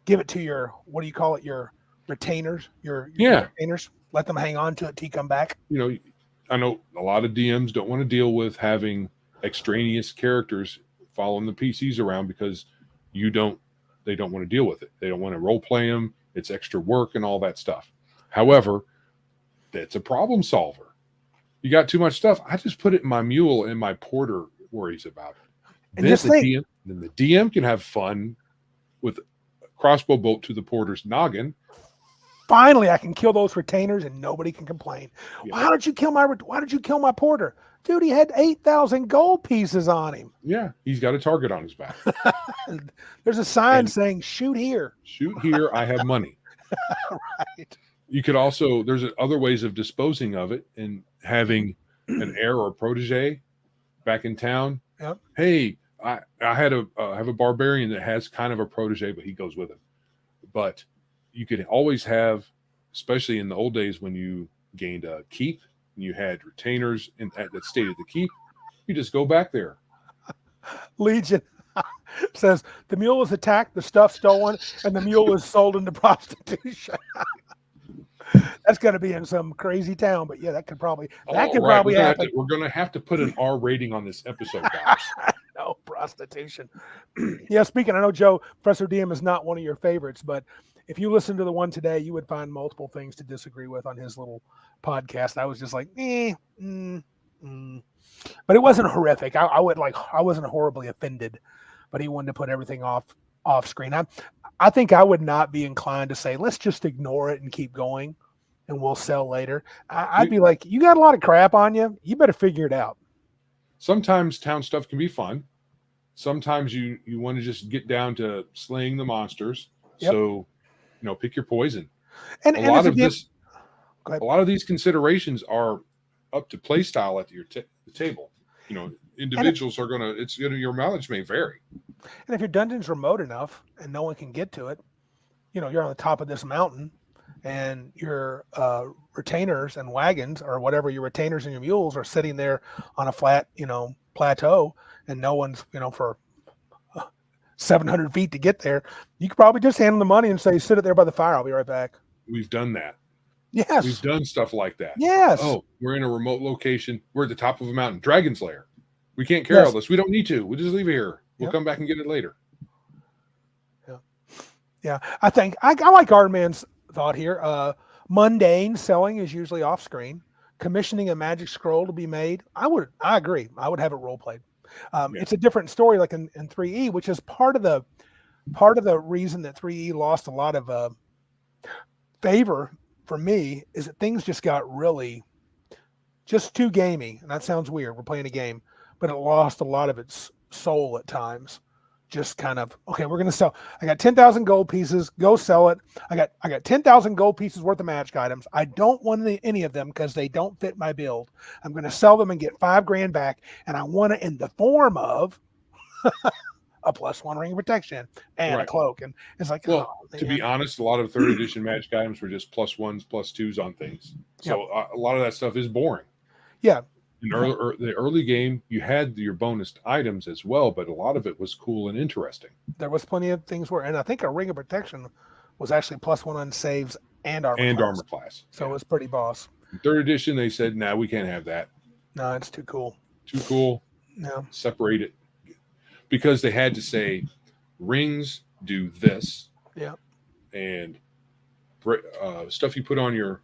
Give it to your, what do you call it? Your retainers. Your retainers. Let them hang on to it till you come back.
I know a lot of DMs don't want to deal with having extraneous characters following the PCs around because they don't want to deal with it. They don't want to role play them. It's extra work and all that stuff. However, that's a problem solver. You got too much stuff. I just put it in my mule, and my porter worries about it.
And
Then the DM can have fun with a crossbow bolt to the porter's noggin.
Finally, I can kill those retainers and nobody can complain. Yeah. Why did you kill my porter? Dude, he had 8,000 gold pieces on him.
Yeah, he's got a target on his back.
There's a sign saying, shoot here.
Shoot here, I have money.
Right.
You could also, there's other ways of disposing of it, and having an heir or protege back in town.
Yep.
Hey, I have a barbarian that has kind of a protege, but he goes with him. But you could always have, especially in the old days when you gained a keep and you had retainers that stayed at the keep, you just go back there.
Legion says the mule is attacked, the stuff stolen, and the mule is sold into prostitution. That's going to be in some crazy town, but yeah, that could probably happen.
We're going to have to put an R rating on this episode, guys.
No, prostitution. Yeah, speaking, I know, Joe, Professor DM is not one of your favorites, but if you listen to the one today, you would find multiple things to disagree with on his little podcast. I was just like, but it wasn't horrific. I wasn't horribly offended, but he wanted to put everything off screen. I think I would not be inclined to say, let's just ignore it and keep going and we'll sell later. I'd be like, you got a lot of crap on you. You better figure it out.
Sometimes town stuff can be fun. Sometimes you want to just get down to slaying the monsters. Yep. So, pick your poison. And a lot of these considerations are up to play style at the table. Individuals are your mileage may vary.
And if your dungeon's remote enough and no one can get to it, you're on the top of this mountain and your retainers and wagons or whatever, your retainers and your mules are sitting there on a flat, plateau, and no one's, for 700 feet to get there. You could probably just hand them the money and say, sit it there by the fire. I'll be right back.
We've done that.
Yes.
We've done stuff like that.
Yes.
Oh, we're in a remote location. We're at the top of a mountain. Dragon's Lair. We can't carry all this. We don't need to. We'll just leave it here. We'll come back and get it later.
Yeah. Yeah. I think I like Man's thought here. Mundane selling is usually off screen. Commissioning a magic scroll to be made. I agree. I would have it role played. It's a different story, like in 3E, which is part of the reason that 3E lost a lot of favor for me is that things just got really just too gamey. And that sounds weird. We're playing a game, but it lost a lot of its soul at times. Just kind of, okay, we're gonna sell. I got 10,000 gold pieces. Go sell it. I got 10,000 gold pieces worth of magic items. I don't want any of them because they don't fit my build. I'm gonna sell them and get $5,000 back, and I want it in the form of a +1 ring of protection and a cloak. And it's like,
well,
oh,
to
man.
be honest, a lot of third edition magic items were just +1s, +2s on things. So a lot of that stuff is boring.
Yeah.
In the early game, you had your bonus items as well, but a lot of it was cool and interesting.
There was plenty of things where, and I think a ring of protection was actually +1 on saves and armor class. So it was pretty boss.
In third edition, they said, "No, we can't have that.
No, it's too cool.
Too cool.
No,
separate it." Because they had to say, rings do this.
Yeah.
And stuff you put on your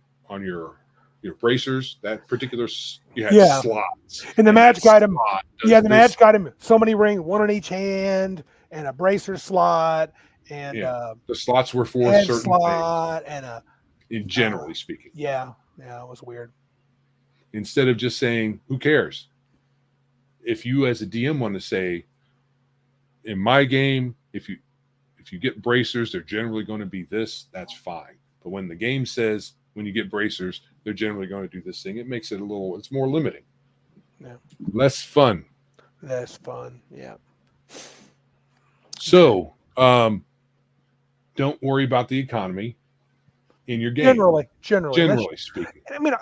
bracers, that particular, you had slots.
And the magic item, the magic item, so many rings, one on each hand, and a bracer slot, and
the slots were for a certain
slot,
thing.
And
generally speaking.
Yeah, it was weird.
Instead of just saying, who cares? If you as a DM want to say, in my game, if you get bracers, they're generally going to be this, that's fine. But when the game says, when you get bracers, they're generally going to do this thing, it makes it it's more limiting.
Yeah.
Less fun.
Yeah.
So, don't worry about the economy in your game.
Generally
speaking.
I mean,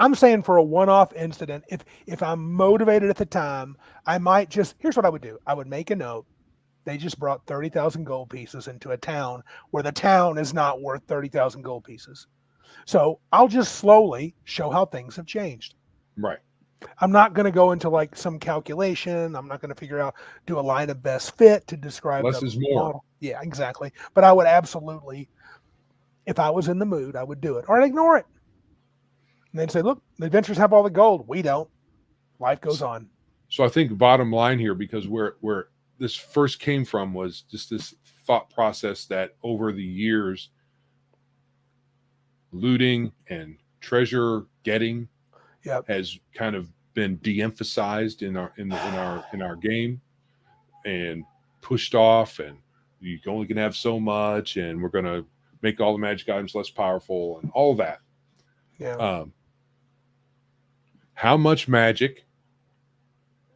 I'm saying for a one-off incident, if I'm motivated at the time, I might here's what I would do. I would make a note. They just brought 30,000 gold pieces into a town where the town is not worth 30,000 gold pieces. So I'll just slowly show how things have changed.
Right.
I'm not going to go into like some calculation. I'm not going to do a line of best fit to describe
less is more.
Model. Yeah, exactly. But I would absolutely, if I was in the mood, I would do it, or I'd ignore it. And they'd say, look, the adventurers have all the gold. We don't. Life goes on.
So I think bottom line here, because where this first came from was just this thought process that over the years, looting and treasure getting has kind of been de-emphasized in our game and pushed off, and you only can have so much, and we're going to make all the magic items less powerful and all that.
Yeah.
How much magic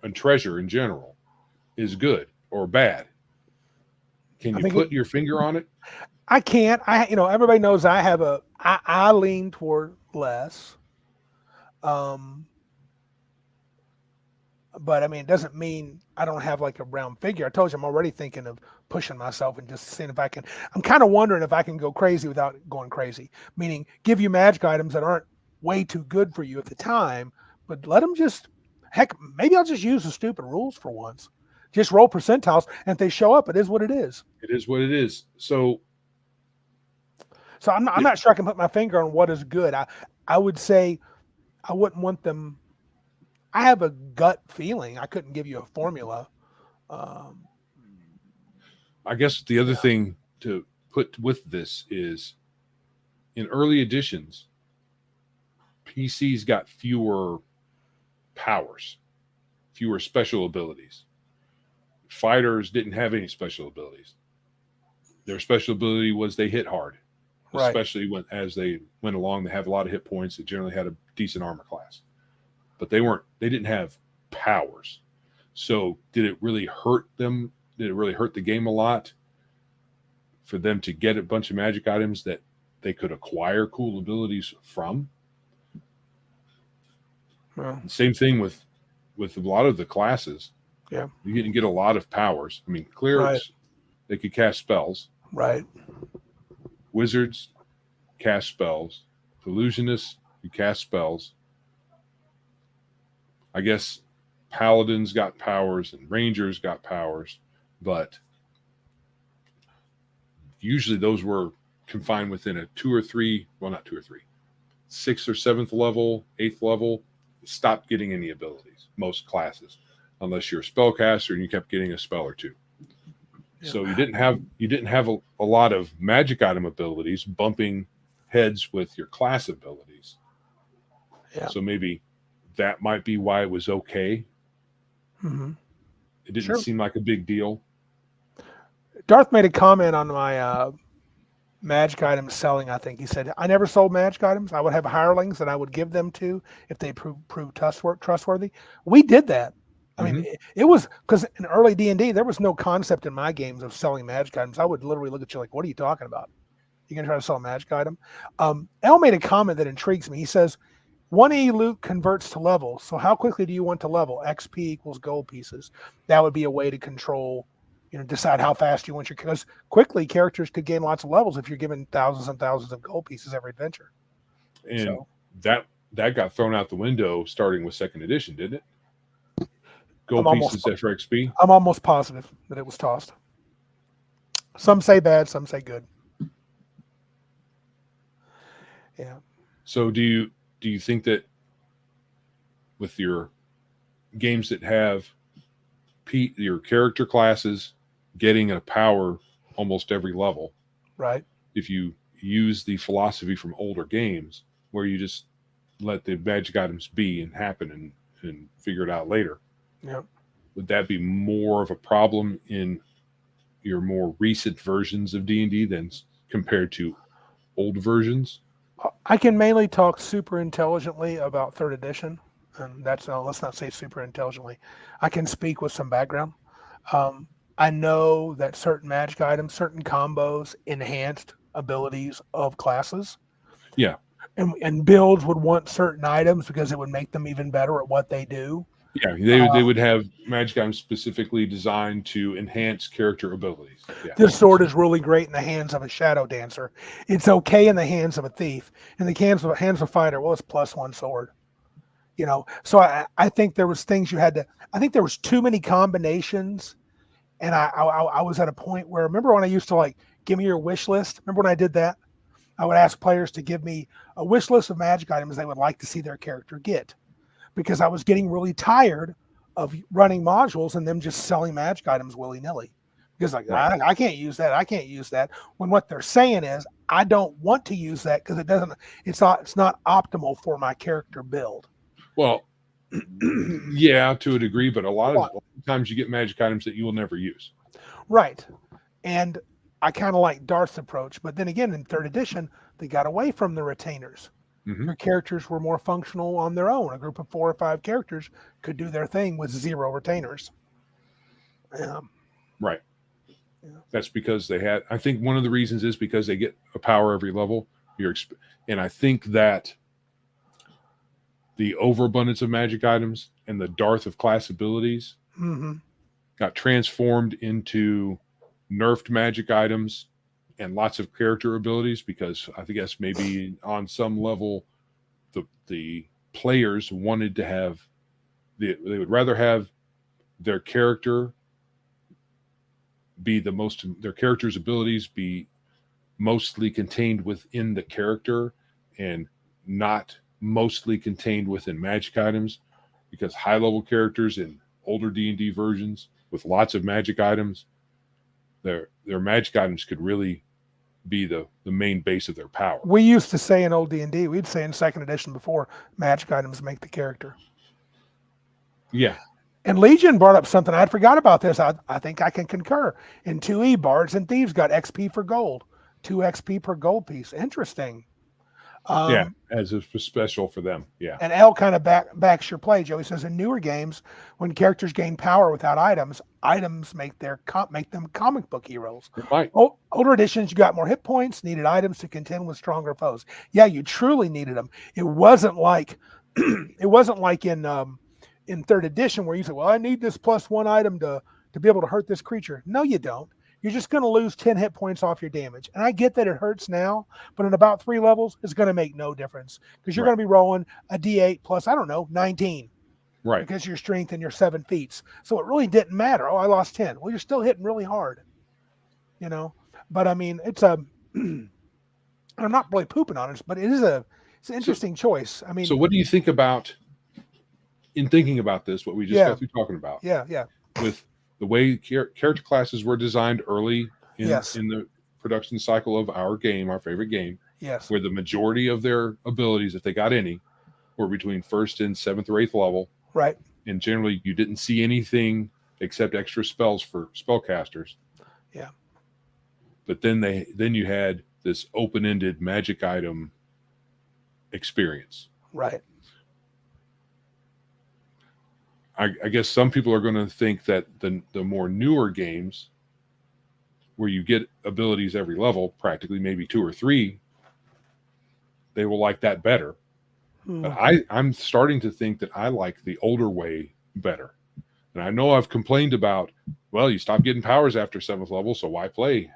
and treasure in general is good or bad? Can you put your finger on it?
I can't. Everybody knows I lean toward less. But I mean, it doesn't mean I don't have like a round figure. I told you I'm already thinking of pushing myself and just seeing if I can. I'm kind of wondering if I can go crazy without going crazy, meaning give you magic items that aren't way too good for you at the time, but let them maybe I'll just use the stupid rules for once. Just roll percentiles, and if they show up, it is what it is.
It is what it is. So
I'm not sure I can put my finger on what is good. I would say I wouldn't want them. I have a gut feeling. I couldn't give you a formula.
I guess the other thing to put with this is in early editions, PCs got fewer powers, fewer special abilities. Fighters didn't have any special abilities. Their special ability was they hit hard, especially as they went along. They have a lot of hit points. They generally had a decent armor class, but they didn't have powers. So did it really hurt them? Did it really hurt the game a lot for them to get a bunch of magic items that they could acquire cool abilities from?
Well,
same thing with a lot of the classes.
Yeah,
you didn't get a lot of powers. I mean, clerics, they could cast spells.
Right.
Wizards cast spells. Illusionists could cast spells. I guess paladins got powers and rangers got powers, but usually those were confined within a 6th or 7th level, 8th level. Stopped getting any abilities, most classes, unless you're a spellcaster and you kept getting a spell or two. Yeah. So you didn't have a lot of magic item abilities bumping heads with your class abilities.
Yeah.
So maybe that might be why it was okay.
Mm-hmm.
It didn't
Sure.
seem like a big deal.
Darth made a comment on my magic items selling. I think he said, I never sold magic items. I would have hirelings that I would give them to if they prove trustworthy. We did that. I mean,
Mhm.
it was because in early D&D, there was no concept in my games of selling magic items. I would literally look at you like, what are you talking about? You going to try to sell a magic item? L made a comment that intrigues me. He says, 1E loot converts to level. So how quickly do you want to level? XP equals gold pieces. That would be a way to control, decide how fast you want your, because quickly characters could gain lots of levels if you're given thousands and thousands of gold pieces every adventure.
And
So
that got thrown out the window starting with second edition, didn't it?
I'm
Gold pieces for XP.
I'm almost positive that it was tossed. Some say bad, some say good. Yeah.
So do you think that with your games that have your character classes getting a power almost every level,
Right.
if you use the philosophy from older games where you just let the magic items be and happen and figure it out later,
Yeah.
would that be more of a problem in your more recent versions of D&D than compared to old versions?
I can mainly talk super intelligently about third edition, and that's let's not say super intelligently. I can speak with some background. I know that certain magic items, certain combos, enhanced abilities of classes,
Yeah.
and builds would want certain items because it would make them even better at what they do.
Yeah, they would have magic items specifically designed to enhance character abilities. Yeah.
This sword is really great in the hands of a shadow dancer. It's okay in the hands of a thief. In the hands of a fighter, well, it's +1 sword. So I think there was things you had to. I think there was too many combinations, and I was at a point where, remember when I used to like give me your wish list? Remember when I did that? I would ask players to give me a wish list of magic items they would like to see their character get, because I was getting really tired of running modules and them just selling magic items willy nilly. Because like
Right.
I can't use that. I can't use that. When what they're saying is I don't want to use that because it's not optimal for my character build.
Well, yeah, to a degree, but a lot of times you get magic items that you will never use.
Right. And I kind of like Darth's approach, but then again, in third edition, they got away from the retainers.
Mm-hmm.
Their characters were more functional on their own. A group of 4 or 5 characters could do their thing with 0 retainers.
Right.
Yeah.
That's because I think one of the reasons is because they get a power every level. And I think that the overabundance of magic items and the Darth of class abilities got transformed into nerfed magic items and lots of character abilities, because I think that's maybe on some level the players wanted to have they would rather have their character be their character's abilities be mostly contained within the character and not mostly contained within magic items, because high level characters in older D&D versions with lots of magic items, their magic items could really be the main base of their power.
We used to say in old D&D, we'd say in second edition before, magic items make the character.
Yeah.
And Legion brought up something. I forgot about this. I think I can concur. In 2E, Bards and Thieves got XP for gold. 2 XP per gold piece. Interesting.
Yeah, as a special for them. Yeah.
And L kind of backs your play, Joe. He says in newer games, when characters gain power without items make them comic book heroes.
It might.
Older editions, you got more hit points, needed items to contend with stronger foes. Yeah, you truly needed them. It wasn't like in third edition where you say, well, I need this +1 item to be able to hurt this creature. No, you don't. You're just going to lose 10 hit points off your damage. And I get that it hurts now, but in about 3 levels, it's going to make no difference, because you're going to be rolling a D8 plus, 19.
Right.
Because your strength and your 7 feats. So it really didn't matter. Oh, I lost 10. Well, you're still hitting really hard. But I mean, it's I'm not really pooping on it, but it's an interesting choice. I mean,
so what do you think about, in thinking about this, what we just got through talking about?
Yeah.
With the way character classes were designed early in the production cycle of our favorite game.
Yes.
where the majority of their abilities, if they got any, were between 1st and 7th or 8th level.
Right.
And generally, you didn't see anything except extra spells for spellcasters.
Yeah.
But then you had this open-ended magic item experience.
Right.
I guess some people are going to think that the more newer games, where you get abilities every level, practically maybe 2 or 3, they will like that better. But I'm starting to think that I like the older way better. And I know I've complained about, well, you stop getting powers after 7th level, so why play?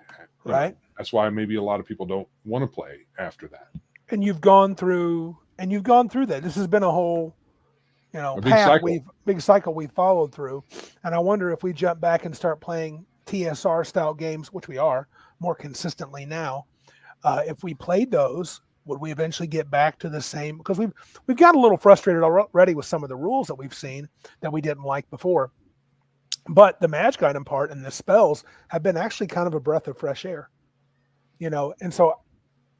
Right.
That's why maybe a lot of people don't want to play after that.
And you've gone through that. This has been a whole,
A
big cycle we've followed through. And I wonder if we jump back and start playing TSR style games, which we are more consistently now. If we played those, would we eventually get back to the same? Because we've got a little frustrated already with some of the rules that we've seen that we didn't like before. But the magic item part and the spells have been actually kind of a breath of fresh air, And so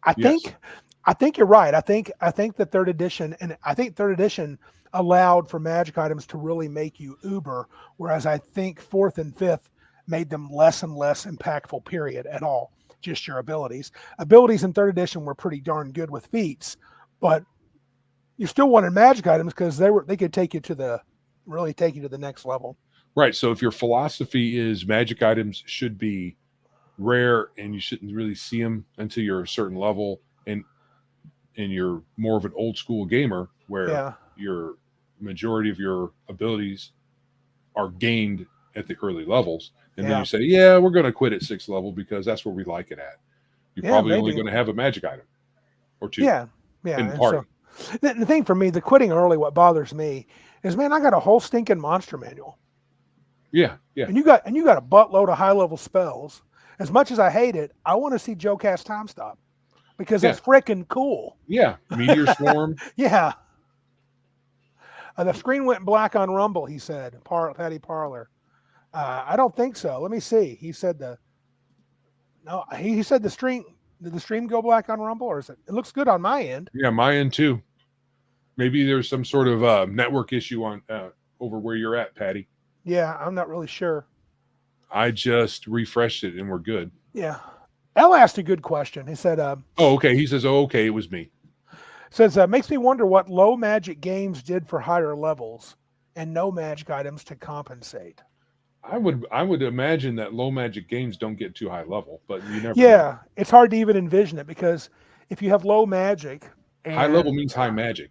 I think you're right. I think the third edition allowed for magic items to really make you uber, whereas I think 4th and 5th made them less and less impactful, period, at all. Just your abilities. Abilities in 3rd edition were pretty darn good with feats, but you still wanted magic items because they could take you to the next level.
Right. So if your philosophy is magic items should be rare and you shouldn't really see them until you're a certain level, and you're more of an old school gamer where your majority of your abilities are gained at the early levels, and then you say, yeah, we're going to quit at 6th level because that's where we like it at. You're probably only going to have a magic item or 2 in the party.
So, the thing for me, the quitting early, what bothers me is, man, I got a whole stinking monster manual.
Yeah.
And you got a buttload of high level spells. As much as I hate it, I want to see Joe cast Time Stop because that's freaking cool.
Yeah. Meteor Swarm.
Yeah. The screen went black on Rumble, he said. Patty Parlor. I don't think so. Let me see. He said he said the stream. Did the stream go black on Rumble, or is it? It looks good on my end.
Yeah, my end too. Maybe there's some sort of network issue on over where you're at, Patty.
Yeah, I'm not really sure.
I just refreshed it and we're good.
Yeah. L asked a good question. He said,
oh, okay. He says, oh, okay, it was me.
Says, makes me wonder what low magic games did for higher levels and no magic items to compensate.
I would imagine that low magic games don't get too high level, but you never
know. It's hard to even envision it because if you have low magic,
high level means high magic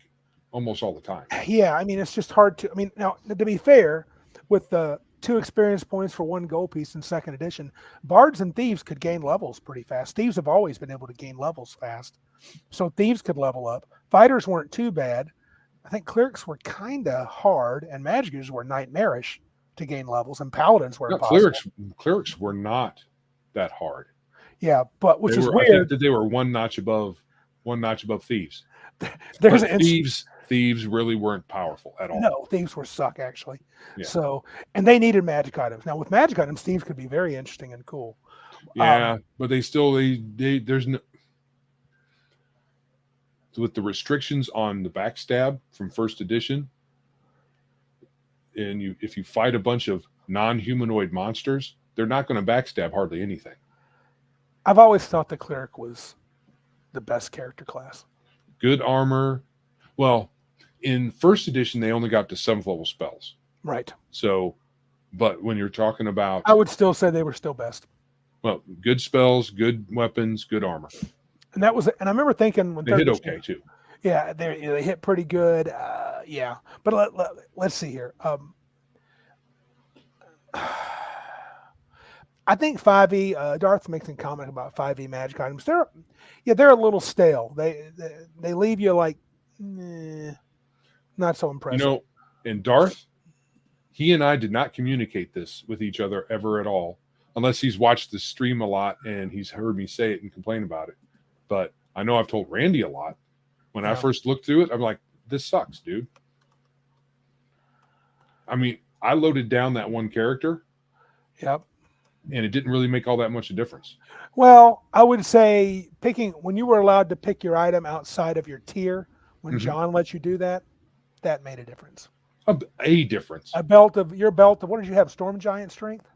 almost all the time.
Yeah, I mean, it's just hard to. I mean, now to be fair, with the 2 experience points for 1 gold piece in 2nd edition, bards and thieves could gain levels pretty fast. Thieves have always been able to gain levels fast, so thieves could level up. Fighters weren't too bad. I think clerics were kind of hard, and magic users were nightmarish to gain levels, and paladins were impossible.
Clerics were not that hard.
Yeah, but which is weird.
I think that they were one notch above thieves. Thieves really weren't powerful at all.
No, thieves were suck actually. Yeah. So, and they needed magic items. Now with magic items, thieves could be very interesting and cool.
Yeah, but there's no, with the restrictions on the backstab from 1st edition, and if you fight a bunch of non-humanoid monsters, they're not going to backstab hardly anything.
I've always thought the cleric was the best character class.
Good armor. Well, in 1st edition, they only got to 7th level spells.
Right.
So, but when you're talking about,
I would still say they were still best.
Well, good spells, good weapons, good armor.
And that was, and I remember thinking when
they hit okay too.
Yeah, they hit pretty good. Yeah, but let's see here. I think 5e. Darth makes a comment about 5e magic items. They're a little stale. They leave you like, not so impressive.
And Darth, he and I did not communicate this with each other ever at all, unless he's watched the stream a lot and he's heard me say it and complain about it. But I know I've told Randy a lot. When I first looked through it, I'm like, this sucks, dude. I mean, I loaded down that one character.
Yep.
and it didn't really make all that much a difference.
Well, I would say picking when you were allowed to pick your item outside of your tier, when
Mhm.
John let you do that, that made a difference.
A difference,
A belt of your belt of what did you have? Storm Giant strength,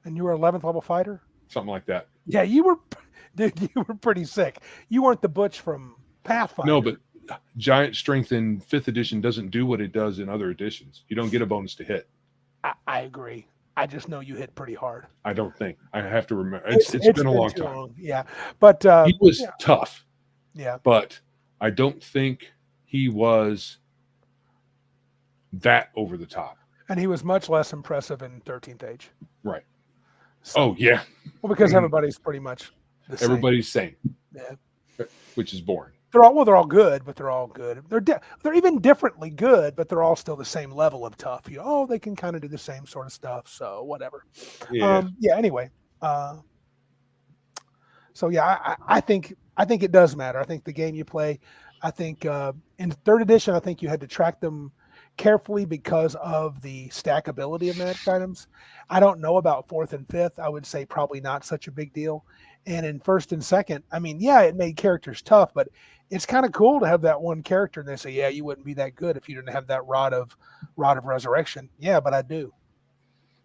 and you were 11th level fighter.
something like that.
Yeah, you were, dude. You were pretty sick. You weren't the Butch from
No,
Pathfinder.
but giant strength in 5th edition doesn't do what it does in other editions. You don't get a bonus to hit.
I agree. I just know you hit pretty hard.
I don't think. I have to remember. It's
It's
been a
been
long
too
time.
long. Yeah, but
He was
yeah,
tough,
yeah.
but I don't think he was that over the top.
And he was much less impressive in 13th Age.
Right.
So,
Oh yeah.
well, because everybody's pretty much the same.
Everybody's same,
Yeah.
which is boring.
They're all good, but they're all good. They're even differently good, but they're all still the same level of tough. They can kind of do the same sort of stuff. So whatever.
Yeah.
Yeah. Anyway. So yeah, I think it does matter. I think the game you play. I think in 3rd edition, I think you had to track them carefully because of the stackability of magic items. I don't know about 4th and 5th. I would say probably not such a big deal. And in 1st and 2nd, I mean, yeah, it made characters tough, but it's kind of cool to have that one character and they say, yeah, you wouldn't be that good if you didn't have that rod of resurrection. Yeah, but I do.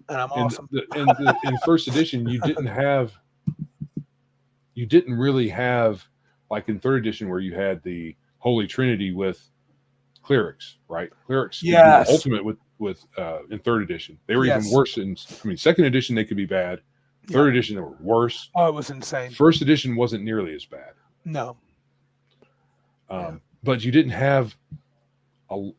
And I'm awesome.
In 1st edition, you didn't really have, like in 3rd edition where you had the Holy Trinity with clerics, right? Clerics could be the
Yes.
ultimate with in 3rd edition. They were even
Yes.
worse in 2nd edition they could be bad. 3rd edition they were worse.
Oh, it was insane.
1st edition wasn't nearly as bad.
No.
But you didn't have a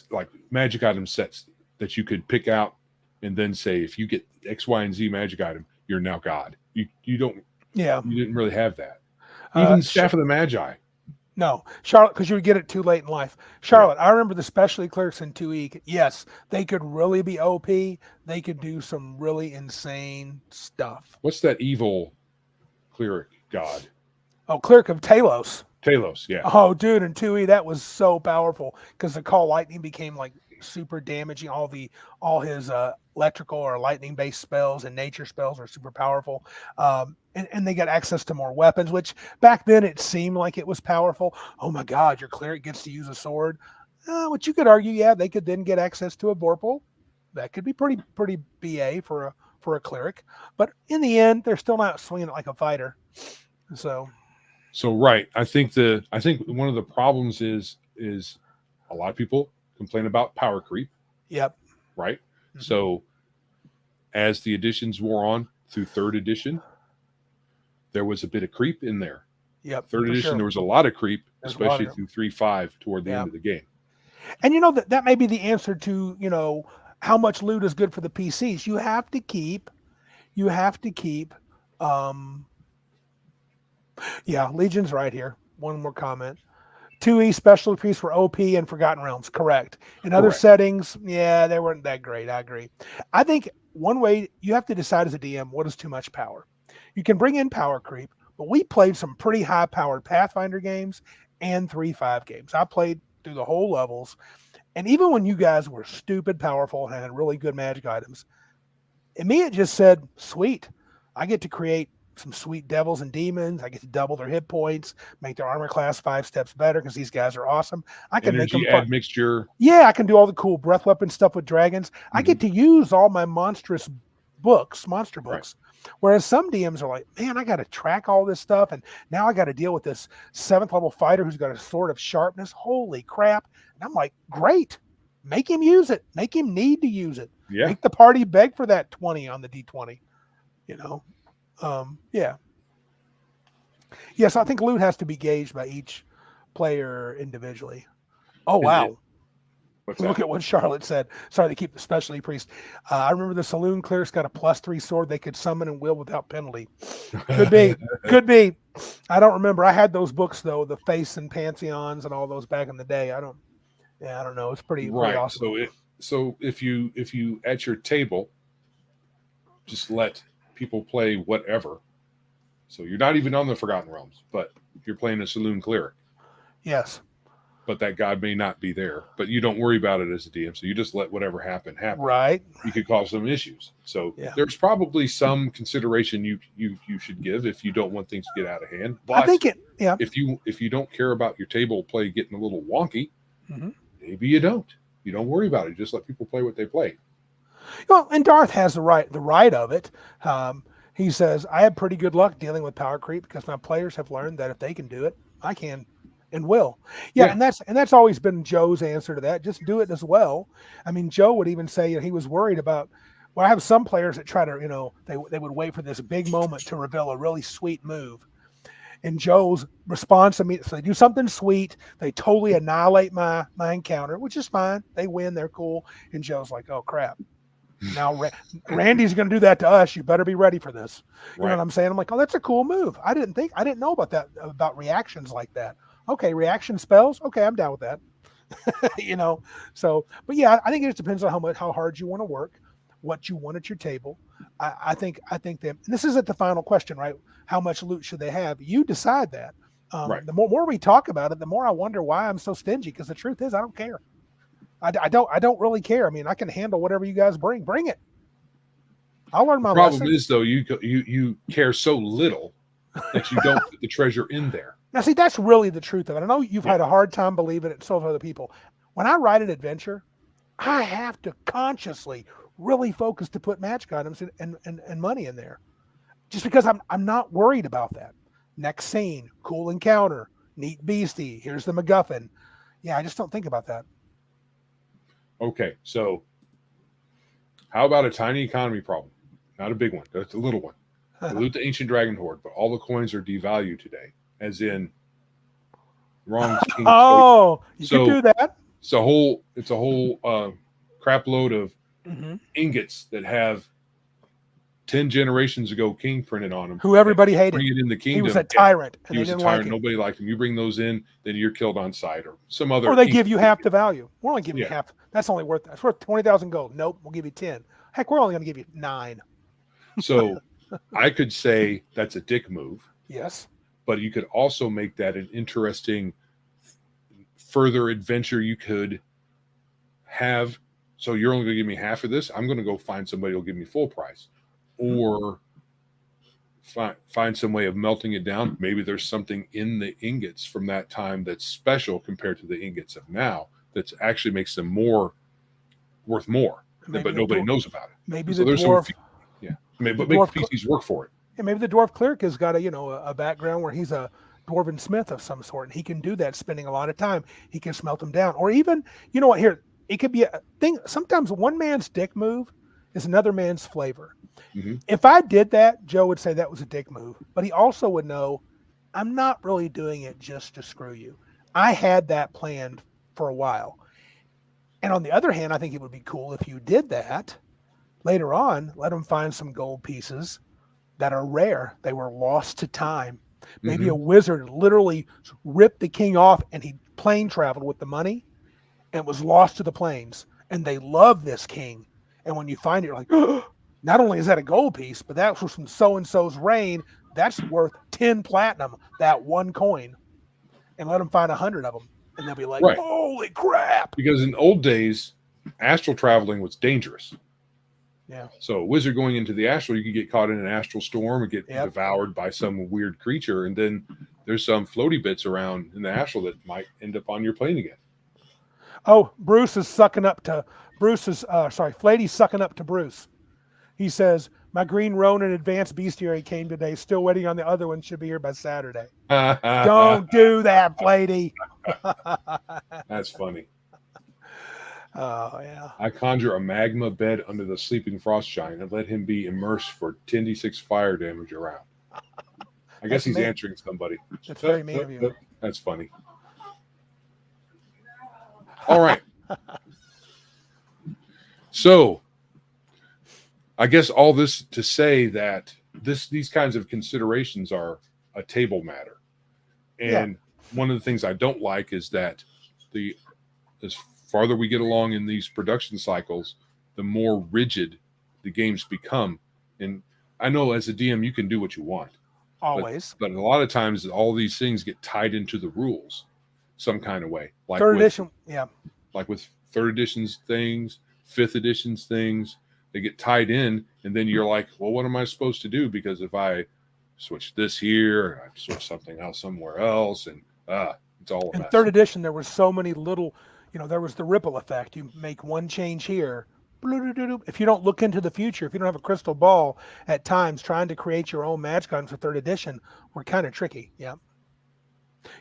like magic item sets that you could pick out and then say, if you get X, Y, and Z magic item, you're now God. You don't.
Yeah.
You didn't really have that. Even Staff of the Magi.
No, Charlotte, because you would get it too late in life. Charlotte, I remember the specialty clerics in 2E. Yes, they could really be OP. They could do some really insane stuff.
What's that evil cleric god?
Oh, Cleric of Talos.
Talos, yeah.
Oh, dude, in 2E, that was so powerful because the Call Lightning became like super damaging. All his electrical or lightning based spells and nature spells are super powerful. And they got access to more weapons, which back then it seemed like it was powerful. Oh my God, your cleric gets to use a sword. Which you could argue, yeah, they could then get access to a vorpal. That could be pretty BA for a cleric. But in the end, they're still not swinging it like a fighter. So
right. I think one of the problems is a lot of people complain about power creep.
Yep.
Right. Mm-hmm. So as the editions wore on through 3rd edition, there was a bit of creep in there.
Yep.
3rd edition, there was a lot of creep, especially through 3.5 toward the end of the game.
And that may be the answer to, how much loot is good for the PCs. You have to keep Legion's right here. One more comment. 2E special priests were OP and Forgotten Realms, correct. In other settings, yeah, they weren't that great. I agree. I think one way you have to decide as a DM what is too much power. You can bring in power creep, but we played some pretty high-powered Pathfinder games and 3.5 games. I played through the whole levels, and even when you guys were stupid powerful and had really good magic items, in me it just said, sweet, I get to create some sweet devils and demons. I get to double their hit points, make their armor class 5 steps better because these guys are awesome. I can make them
admixture.
Yeah, I can do all the cool breath weapon stuff with dragons. Mm-hmm. I get to use all my monster books. Right. Whereas some DMs are like, man, I got to track all this stuff, and now I got to deal with this 7th level fighter who's got a sword of sharpness. Holy crap! And I'm like, great, make him use it. Make him need to use it.
Yeah.
Make the party beg for that 20 on the D20. Yeah. Yes, I think loot has to be gauged by each player individually. Oh, wow. Look at what Charlotte said. Sorry to keep the specialty priest. I remember the saloon clerics got a +3 sword they could summon and wield without penalty. Could be. I don't remember. I had those books though, the Face and Pantheons and all those back in the day. I don't know. It's pretty awesome.
So if you at your table just let people play whatever. So you're not even on the Forgotten Realms, but you're playing a saloon cleric.
Yes.
but that god may not be there. But you don't worry about it as a DM, so you just let whatever happen happen.
Right.
You could cause some issues. So
Yeah.
there's probably some consideration you should give if you don't want things to get out of hand. But
I think it. Yeah.
if you don't care about your table play getting a little wonky,
Mm-hmm.
maybe you don't. You don't worry about it. Just let people play what they play.
Well, and Darth has the right of it. He says, I have pretty good luck dealing with power creep because my players have learned that if they can do it, I can and will. Yeah,
Yeah.
and that's always been Joe's answer to that. Just do it as well. I mean, Joe would even say he was worried about, well, I have some players that try to, they would wait for this big moment to reveal a really sweet move. And Joe's response to me, so they do something sweet, they totally annihilate my encounter, which is fine. They win, they're cool. And Joe's like, oh crap. Now Randy's going to do that to us. You better be ready for this. You know what I'm saying? I'm like, oh, that's a cool move. I didn't know about that, about reactions like that. Okay, reaction spells. Okay, I'm down with that. So, but yeah, I think it just depends on how hard you want to work, what you want at your table. I think that, and this isn't the final question, right? How much loot should they have? You decide that. The more we talk about it, the more I wonder why I'm so stingy. Because the truth is, I don't care. I don't really care. I mean, I can handle whatever you guys bring. Bring it. I'll learn my lesson.
Problem is, though, you care so little that you don't put the treasure in there.
Now, see, that's really the truth of it. I know you've had a hard time believing it, so have other people. When I write an adventure, I have to consciously really focus to put magic items and money in there, just because I'm not worried about that. Next scene, cool encounter, neat beastie. Here's the MacGuffin. Yeah, I just don't think about that.
Okay, so how about a tiny economy problem? Not a big one. That's a little one. Loot the ancient dragon hoard, but all the coins are devalued today, as in wrong.
Oh, you can do that.
It's a whole crap load of ingots that have 10 generations ago king printed on them.
Who everybody hated.
Bring it in the kingdom.
He was a tyrant.
He was a tyrant. Nobody liked him. You bring those in, then you're killed on sight or some other.
Or they give you half the value. We're only giving you half. That's worth 20,000 gold. Nope, we'll give you 10. Heck, we're only going to give you 9.
So I could say that's a dick move.
Yes.
But you could also make that an interesting further adventure you could have. So you're only going to give me half of this. I'm going to go find somebody who'll give me full price. Or find some way of melting it down. Maybe there's something in the ingots from that time that's special compared to the ingots of now that actually makes them worth more, but nobody knows about it.
Maybe so the dwarf,
but make PCs work for it.
Yeah, maybe the dwarf cleric has got a background where he's a dwarven smith of some sort, and he can do that, spending a lot of time. He can smelt them down, or even here it could be a thing. Sometimes one man's dick move is another man's flavor. Mm-hmm. If I did that, Joe would say that was a dick move, but he also would know I'm not really doing it just to screw you. I had that planned for a while. And on the other hand, I think it would be cool if you did that later on, let them find some gold pieces that are rare. They were lost to time. Maybe a wizard literally ripped the king off and he plane traveled with the money and was lost to the plains. And they love this king. And when you find it, you're like, oh, not only is that a gold piece, but that was from so-and-so's reign. That's worth 10 platinum, that one coin. And let them find 100 of them. And they'll be like, holy crap.
Because in old days, astral traveling was dangerous.
Yeah.
So a wizard going into the astral, you could get caught in an astral storm and get devoured by some weird creature. And then there's some floaty bits around in the astral that might end up on your plane again.
Oh, Bruce is sucking up to Flady's sucking up to Bruce. He says, my green Ronin advanced bestiary came today. Still waiting on the other one. Should be here by Saturday. Don't do that, Flady.
That's funny.
Oh, yeah.
I conjure a magma bed under the sleeping frost giant and let him be immersed for 10d6 fire damage around. I guess he's answering somebody.
That's very mean of you.
That's funny. All right. So, I guess all this to say that these kinds of considerations are a table matter. And one of the things I don't like is that as farther we get along in these production cycles, the more rigid the games become. And I know as a DM, you can do what you want.
Always.
But a lot of times all these things get tied into the rules. some kind of way. Like
Third
with,
edition, yeah.
like with third editions things, fifth editions things, they get tied in, and then you're like, well, what am I supposed to do? Because if I switch this here, I switch something else somewhere else, and it's all a
In
mess.
third edition, there was so many little, there was the ripple effect. You make one change here. If you don't look into the future, if you don't have a crystal ball, at times trying to create your own match guns for third edition were kind of tricky. Yeah.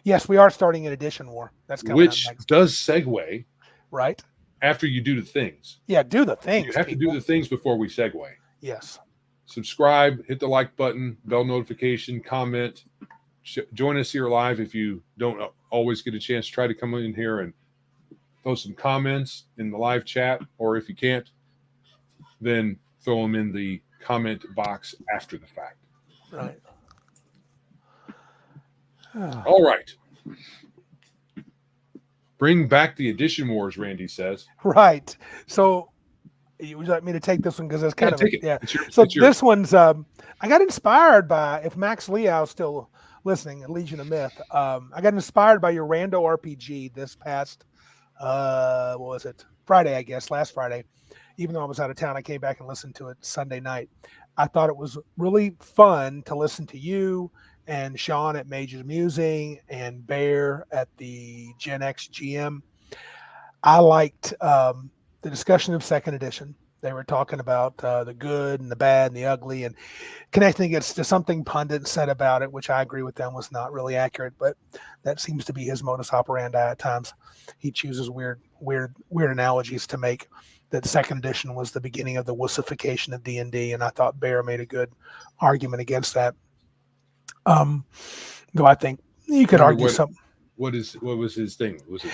Yes, we are starting an edition war. That's coming up
Which
next.
does segue
Right?
after you do the things.
Yeah, do the things.
You have
people.
to do the things before we segue.
Yes.
Subscribe, hit the like button, bell notification, comment. Join us here live if you don't always get a chance. Try to come in here and post some comments in the live chat, or if you can't, then throw them in the comment box after the fact.
Right.
All right. Bring back the edition wars, Randy says.
Right. So you would like me to take this one because it's kind of
take it.
Yeah.
So
this one's I got inspired by, if Max Leow's still listening at Legion of Myth, I got inspired by your rando RPG this past what was it? Friday, I guess, last Friday. Even though I was out of town, I came back and listened to it Sunday night. I thought it was really fun to listen to you and Sean at Mage's Musing and Bear at the Gen X GM. I liked the discussion of second edition. They were talking about the good and the bad and the ugly, and connecting it to something pundit said about it, which I agree with them was not really accurate, but that seems to be his modus operandi at times. He chooses weird analogies to make. That second edition was the beginning of the wussification of DnD, and I thought Bear made a good argument against that. Though I think you could argue something.
What was his thing? Was it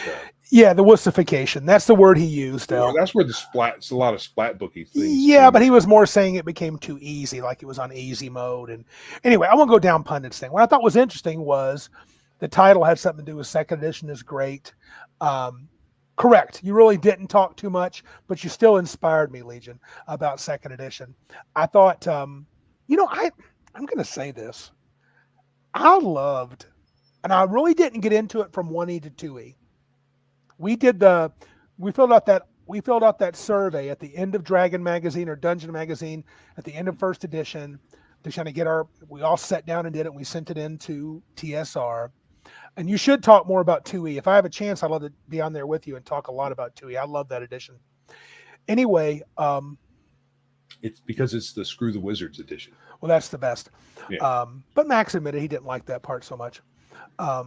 yeah, the wussification? That's the word he used.
Well, that's where it's a lot of splat booky things.
Yeah, but he was more saying it became too easy, like it was on easy mode. And anyway, I won't go down pundits thing. What I thought was interesting was the title had something to do with second edition is great. Correct. You really didn't talk too much, but you still inspired me, Legion, about second edition. I thought, I'm going to say this. I loved, and I really didn't get into it from 1E to 2E. We filled out that survey at the end of Dragon Magazine or Dungeon Magazine at the end of first edition to kind of we all sat down and did it. And we sent it into TSR. And you should talk more about 2E. If I have a chance, I'd love to be on there with you and talk a lot about 2E. I love that edition. Anyway.
It's because it's the Screw the Wizards edition.
Well, that's the best.
Yeah.
But Max admitted he didn't like that part so much. My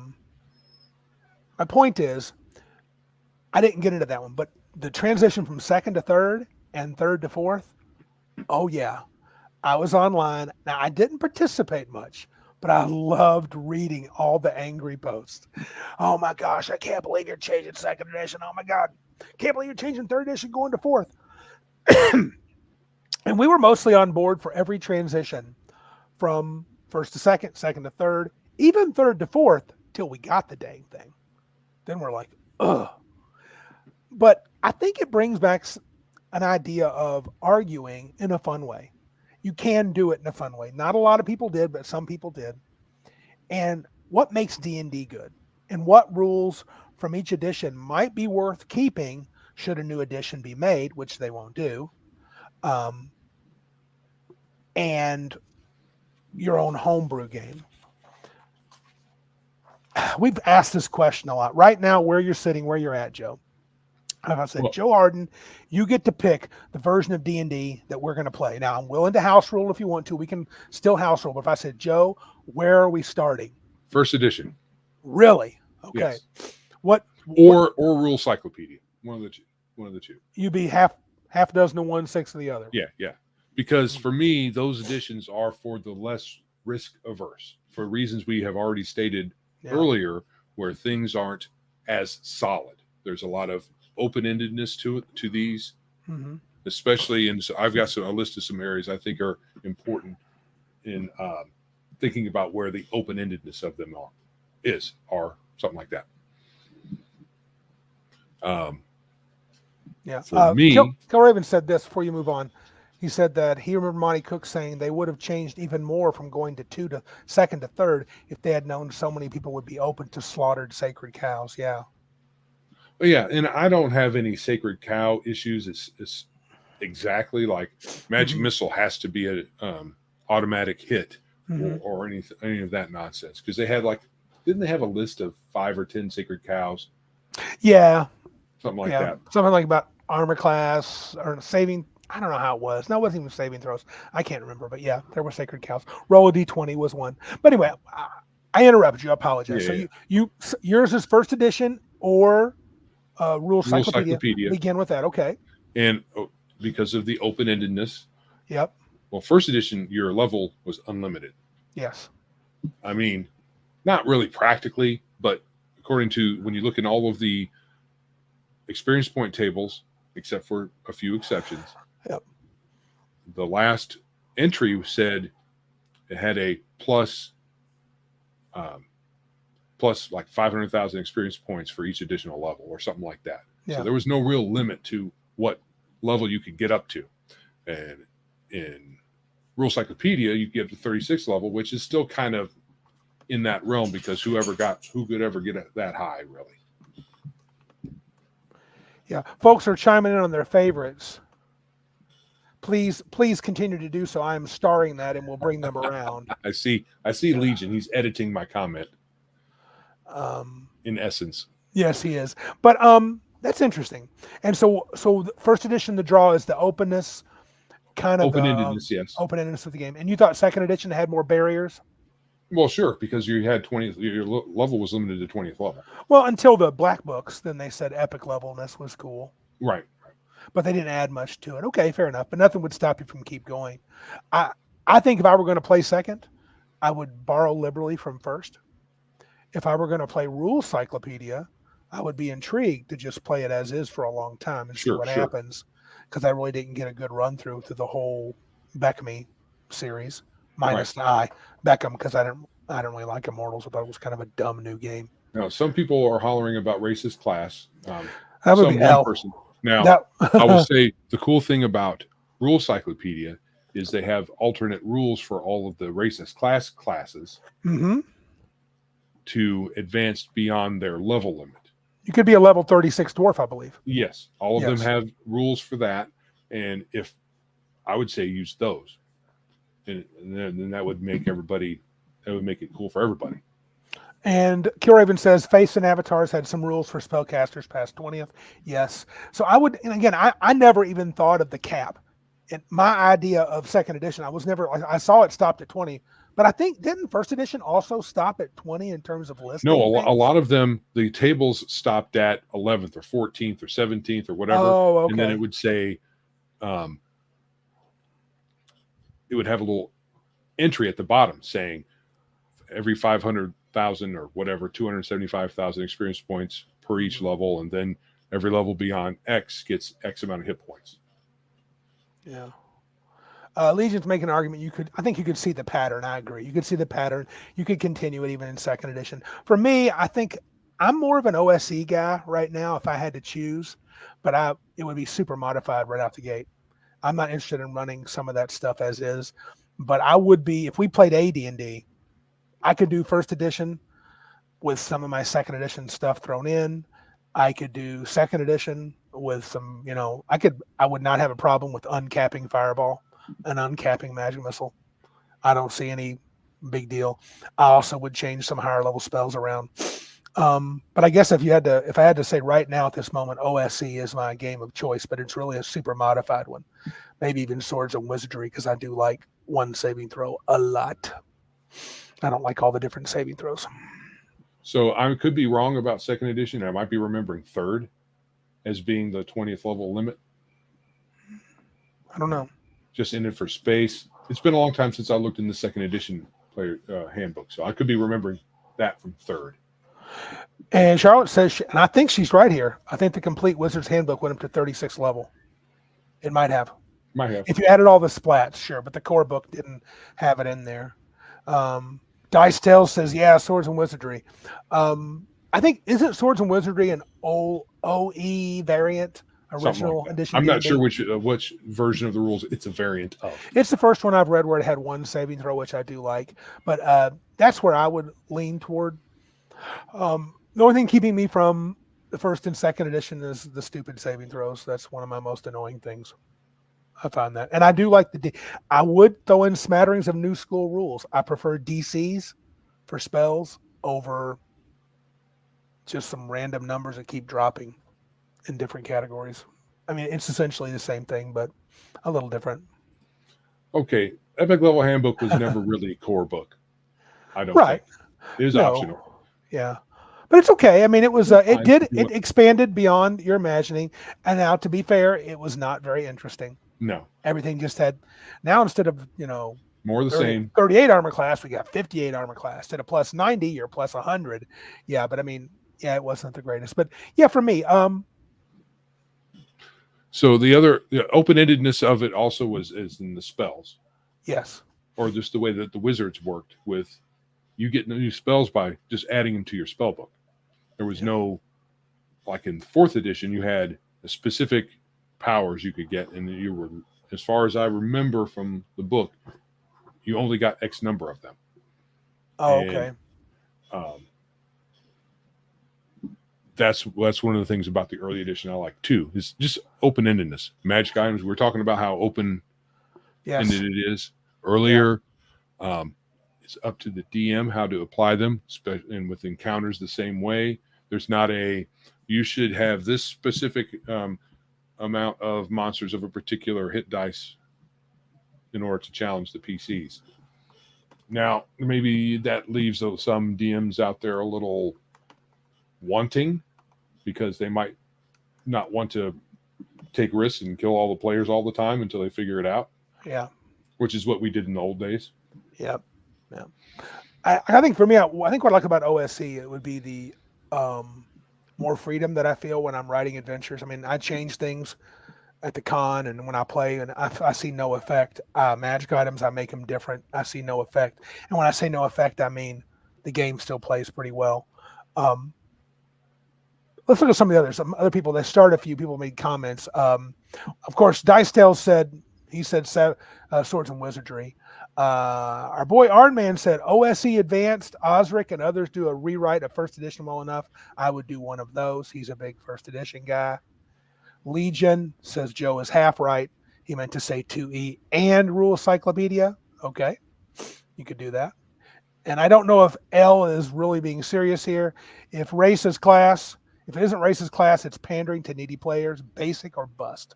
point is, I didn't get into that one, but the transition from second to third and third to fourth, oh yeah. I was online. Now, I didn't participate much, but I loved reading all the angry posts. Oh my gosh, I can't believe you're changing second edition. Oh my God, can't believe you're changing third edition going to fourth. And we were mostly on board for every transition from first to second, second to third, even third to fourth, till we got the dang thing. Then we're like, ugh. But I think it brings back an idea of arguing in a fun way. You can do it in a fun way. Not a lot of people did, but some people did. And what makes D&D good? And what rules from each edition might be worth keeping should a new edition be made, which they won't do. And your own homebrew game. We've asked this question a lot. Right now, where you're sitting, where you're at, Joe. I said, Joe Arden, you get to pick the version of D&D that we're going to play. Now, I'm willing to house rule if you want to. We can still house rule. But if I said, Joe, where are we starting?
First edition.
Really? Okay.
Yes.
What?
Or Rule Cyclopedia. One of the two.
You'd be half dozen of one, six of the other.
Yeah. Because for me, those editions are for the less risk averse, for reasons we have already stated earlier, where things aren't as solid. There's a lot of open-endedness to these, especially in. So I've got a list of some areas I think are important in thinking about where the open-endedness of them are something like that. For me,
Kel Raven said this before you move on. He said that he remembered Monty Cook saying they would have changed even more from going to two to second to third if they had known so many people would be open to slaughtered sacred cows. Yeah.
But yeah, and I don't have any sacred cow issues. It's exactly like magic
Mhm.
missile has to be a automatic hit
Mhm.
or any of that nonsense because they had like didn't they have a list of 5 or 10 sacred cows,
Yeah.
something like
Yeah.
that.
Something like about armor class or saving. I don't know how it was. No, it wasn't even saving throws. I can't remember, but yeah, there were sacred cows. Roll a d20 was one. But anyway, I interrupted you. I apologize.
Yeah,
So
yeah.
yours is first edition or rule
Rule
cyclopedia.
cyclopedia,
Begin with that. Okay.
and because of the open endedness,
Yep.
well, first edition your level was unlimited.
Yes.
I mean, not really practically, but according to when you look in all of the experience point tables, except for a few exceptions,
Yep.
the last entry said it had a um, plus like 500,000 experience points for each additional level or something like that.
Yeah.
So there was no real limit to what level you could get up to. And in Rule Cyclopedia, you get up to 36 level, which is still kind of in that realm because who could ever get that high, really.
Yeah. Folks are chiming in on their favorites. Please continue to do so. I'm starring that, and we'll bring them around.
I see Legion. He's editing my comment.
Um,
In essence,
yes, he is. But that's interesting. And so the first edition, the draw is the openness, kind of
open-endedness, yes.
open-endedness of the game. And you thought second edition had more barriers?
Well, sure, because you had 20. Your level was limited to 20th level.
Well, until the black books, then they said epic levelness was cool.
Right.
But they didn't add much to it. Okay, fair enough. But nothing would stop you from keep going. I think if I were going to play second, I would borrow liberally from first. If I were going to play Rule Cyclopedia, I would be intrigued to just play it as is for a long time and see what happens, because I really didn't get a good run through the whole Beckme series, minus the eye Beckham, because I didn't really like Immortals. I thought it was kind of a dumb new game.
Now, some people are hollering about racist class.
That would be
one person. Now, I will say the cool thing about Rule Cyclopedia is they have alternate rules for all of the racist classes to advance beyond their level limit.
You could be a level 36 dwarf, I believe.
Yes, all of them have rules for that, and if I would say use those, and then that would make it cool for everybody.
And Killraven says Face and Avatars had some rules for spellcasters past 20th. Yes. So I would, and again, I never even thought of the cap. And my idea of second edition, I saw it stopped at 20, but I think didn't first edition also stop at 20 in terms of listing?
No, a lot of them, the tables stopped at 11th or 14th or 17th or whatever.
Oh, okay.
And then it would say, it would have a little entry at the bottom saying every 500,000 or whatever, 275,000 experience points per each level. And then every level beyond X gets X amount of hit points.
Yeah. Legion's making an argument. I think you could see the pattern. I agree. You could see the pattern. You could continue it even in second edition. For me, I think I'm more of an OSE guy right now if I had to choose, but it would be super modified right out the gate. I'm not interested in running some of that stuff as is, but I would be, if we played AD&D, I could do first edition with some of my second edition stuff thrown in. I could do second edition with some, I would not have a problem with uncapping Fireball and uncapping Magic Missile. I don't see any big deal. I also would change some higher level spells around. But I guess if I had to say right now at this moment, OSE is my game of choice, but it's really a super modified one. Maybe even Swords and Wizardry, because I do like one saving throw a lot. I don't like all the different saving throws.
So I could be wrong about second edition. I might be remembering third as being the 20th level limit.
I don't know.
Just in it for space. It's been a long time since I looked in the second edition player handbook, so I could be remembering that from third.
And Charlotte says, and I think she's right here, I think the complete Wizard's Handbook went up to 36 level. It might have.
Might have.
If you added all the splats, sure, but the core book didn't have it in there. Dice Tales says, yeah, Swords and Wizardry. I think, isn't Swords and Wizardry an OE variant?
something like
original
that.
edition
I'm not sure
D&D.
which version of the rules it's a variant of.
It's the first one I've read where it had one saving throw, which I do like. But that's where I would lean toward. The only thing keeping me from the first and second edition is the stupid saving throws. That's one of my most annoying things. I found that, and I do like I would throw in smatterings of new school rules. I prefer DCs for spells over just some random numbers that keep dropping in different categories. I mean, it's essentially the same thing, but a little different.
Okay, Epic Level Handbook was never really a core book. I don't
Right.
think it is
No.
optional.
Yeah. But it's okay. I mean, it was
Fine.
it expanded beyond your imagining. And now, to be fair, it was not very interesting.
No,
Everything just had now instead of
more of the
30,
same.
38 armor class, we got 58 armor class. Instead of plus 90, you're plus 100. Yeah, but I mean, yeah, it wasn't the greatest. But yeah, for me,
So the open-endedness of it also is in the spells,
yes.
or just the way that the wizards worked with you getting new spells by just adding them to your spell book. There was no, like in fourth edition, you had a specific powers you could get, and you were, as far as I remember from the book, you only got X number of them.
Oh,
And,
okay.
That's one of the things about the early edition I like too. Is just open-endedness. Magic items. We're talking about how open-ended it is earlier. It's up to the DM how to apply them, and with encounters the same way. There's not you should have this specific amount of monsters of a particular hit dice in order to challenge the PCs. Now, maybe that leaves some DMs out there a little wanting because they might not want to take risks and kill all the players all the time until they figure it out.
Yeah.
Which is what we did in the old days.
Yep. Yeah. I think for me, I think what I like about OSC it would be the more freedom that I feel when I'm writing adventures. I mean, I change things at the con and when I play, and I see no effect. Magic items, I make them different. I see no effect, and when I say no effect, I mean the game still plays pretty well. Let's look at some of the others. Some other people that started. A few people made comments. Of course, Dice Tales said Swords and Wizardry. Our boy Arnman said OSE Advanced, Osric, and others do a rewrite of first edition well enough. I would do one of those. He's a big first edition guy. Legion says Joe is half right. He meant to say 2E and Rule Cyclopedia. Okay, you could do that. And I don't know if L is really being serious here. If it isn't race's class, it's pandering to needy players, basic or bust.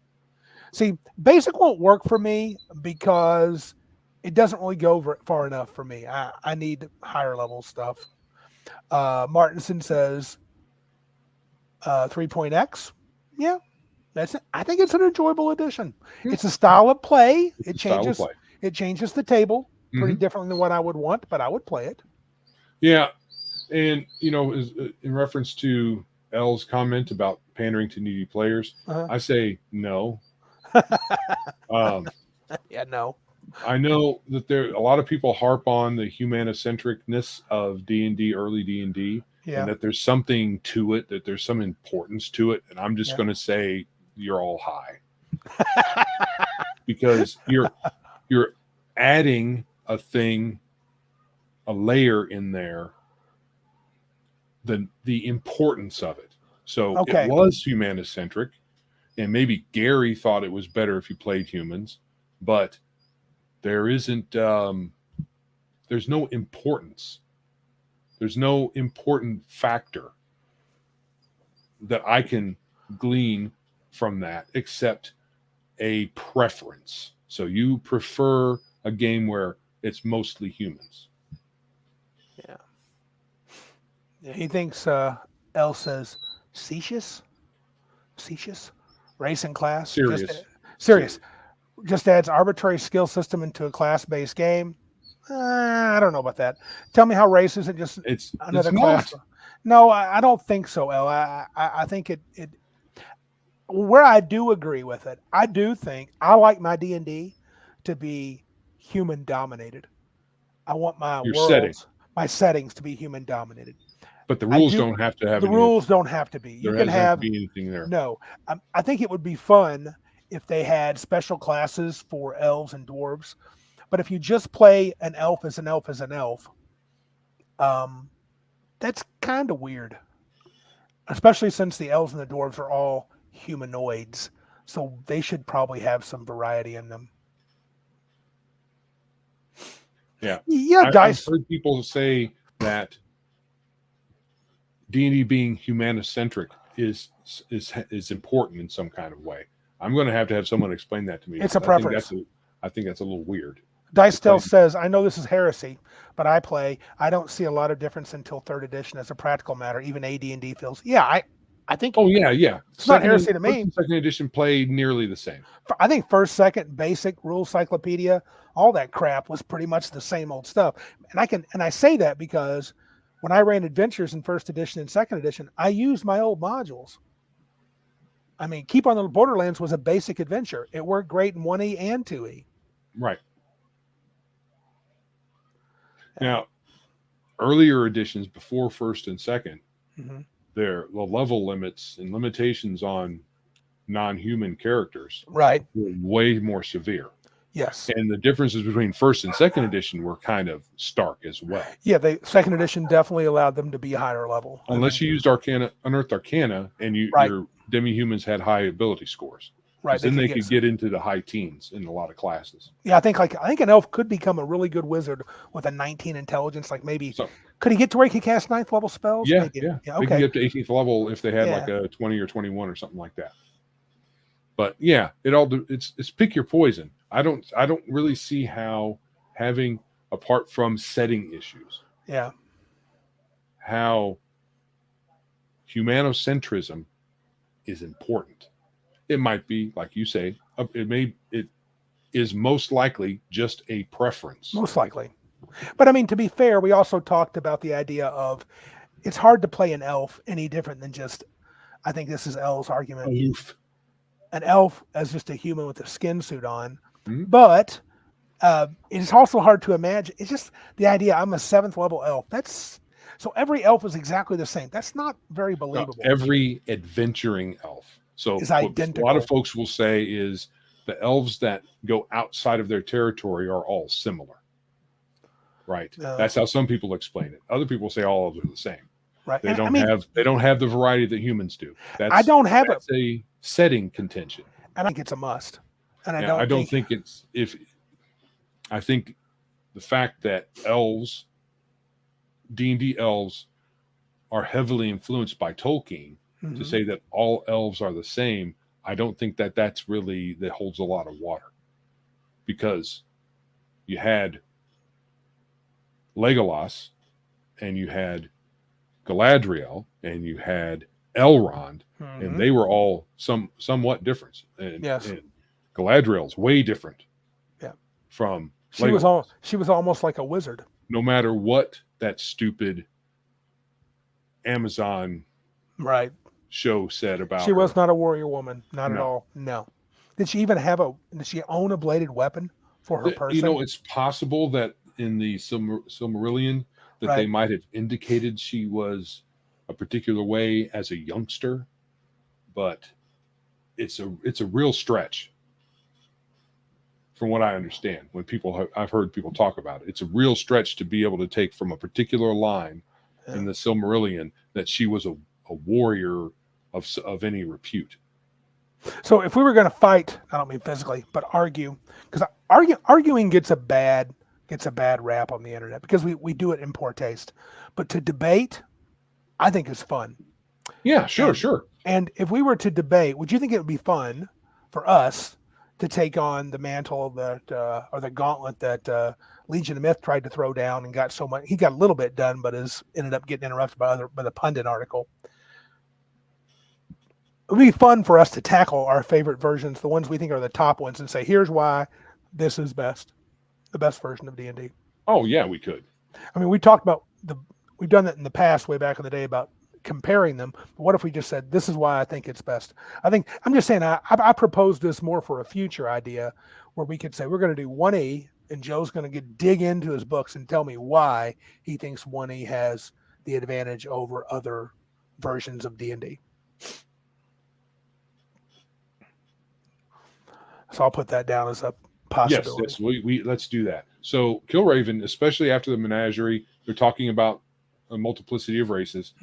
See, basic won't work for me because it doesn't really go far enough for me. I need higher level stuff. Martinson says 3.x. Yeah, that's it. I think it's an enjoyable addition. It's a style of play. It changes the table pretty differently than what I would want, but I would play it.
Yeah, and in reference to L's comment about pandering to needy players, I say no.
Yeah, no.
I know that a lot of people harp on the humanocentricness of D&D, early D&D, and that there's something to it, that there's some importance to it, and I'm just going to say you're all high. Because you're adding a layer in there, the importance of it. So it was humanocentric, and maybe Gary thought it was better if you played humans, but there isn't there's no importance. There's no important factor that I can glean from that except a preference. So you prefer a game where it's mostly humans.
Yeah, he thinks L says Specious, race and class. Serious. Just adds arbitrary skill system into a class-based game. I don't know about that. Tell me how race isn't just another class.
Not.
No, I don't think so, L. I think it. Where I do agree with it, I do think I like my D&D to be human dominated. I want my settings to be human dominated.
But the rules don't have to have
the rules don't have to be. You
there
can
doesn't have
have
to be anything there.
no. I think it would be fun if they had special classes for elves and dwarves. But if you just play an elf as an elf as an elf, that's kind of weird. Especially since the elves and the dwarves are all humanoids, so they should probably have some variety in them.
Yeah,
Yeah,
I've
dice.
heard people say that D&D being humanocentric is important in some kind of way. I'm going to have someone explain that to me.
It's a
because
preference.
I think that's a little weird.
Dice still says, I know this is heresy, but I don't see a lot of difference until third edition as a practical matter. Even AD&D feels, yeah, I think.
Oh yeah.
It's not heresy to me.
Second edition play nearly the same.
I think first, second, basic rule cyclopedia, all that crap was pretty much the same old stuff. And I say that because when I ran adventures in first edition and second edition, I used my old modules. I mean, Keep on the Borderlands was a basic adventure. It worked great in 1E and 2E.
Right. Now, earlier editions before first and second, the level limits and limitations on non-human characters
were
way more severe.
Yes.
And the differences between first and second edition were kind of stark as well.
Yeah, the second edition definitely allowed them to be higher level.
Unless you used Unearthed Arcana and your demi-humans had high ability scores. Right. Then they could get into the high teens in a lot of classes.
Yeah, I think an elf could become a really good wizard with a 19 intelligence. Like maybe could he get to where he could cast 9th level spells?
Yeah,
okay.
They can get to 18th level if they had like a 20 or 21 or something like that. But yeah, it's pick your poison. I don't really see how having, apart from setting issues, how humanocentrism is important. It might be, like you say, it is most likely just a preference.
Most likely. But I mean, to be fair, we also talked about the idea of it's hard to play an elf any different than just, I think this is L's argument.
Aloof.
An elf as just a human with a skin suit on. Mm-hmm. But it's also hard to imagine. It's just the idea I'm a 7th level elf. So every elf is exactly the same. That's not very believable.
No, every adventuring elf. So
is identical.
What a lot of folks will say is the elves that go outside of their territory are all similar. Right. That's how some people explain it. Other people say all of them are the same.
Right.
They don't have the variety that humans do. That's a setting contention.
I think it's a must. And
I don't think I think the fact that D&D elves are heavily influenced by Tolkien to say that all elves are the same, I don't think that holds a lot of water, because you had Legolas and you had Galadriel and you had Elrond, and they were all somewhat different. And Galadriel's way different. Yeah. From Legolas.
She was almost like a wizard.
No matter what that stupid Amazon show said about
she was not a warrior woman, not at all. No. Did she even did she own a bladed weapon for her person?
It's possible that in the Silmarillion that they might have indicated she was a particular way as a youngster, but it's a real stretch from what I understand. When I've heard people talk about it, it's a real stretch to be able to take from a particular line in the Silmarillion that she was a warrior of any repute.
So if we were going to fight, I don't mean physically, but argue, because arguing gets a bad rap on the internet because we do it in poor taste. But to debate, I think is fun.
Yeah, sure.
And if we were to debate, would you think it would be fun for us to take on the mantle or the gauntlet that Legion of Myth tried to throw down and got so much? He got a little bit done, but ended up getting interrupted by the pundit article. It would be fun for us to tackle our favorite versions, the ones we think are the top ones, and say, here's why this is best, the best version of D&D.
Oh yeah, we could.
I mean, we talked about we've done that in the past, way back in the day, about comparing them. But what if we just said, this is why I think it's best? I'm just saying, I proposed this more for a future idea where we could say, we're going to do 1E, and Joe's going to dig into his books and tell me why he thinks 1E has the advantage over other versions of D&D. So I'll put that down as a possibility.
Yes, we let's do that. So Killraven, especially after the menagerie, they're talking about a multiplicity of races,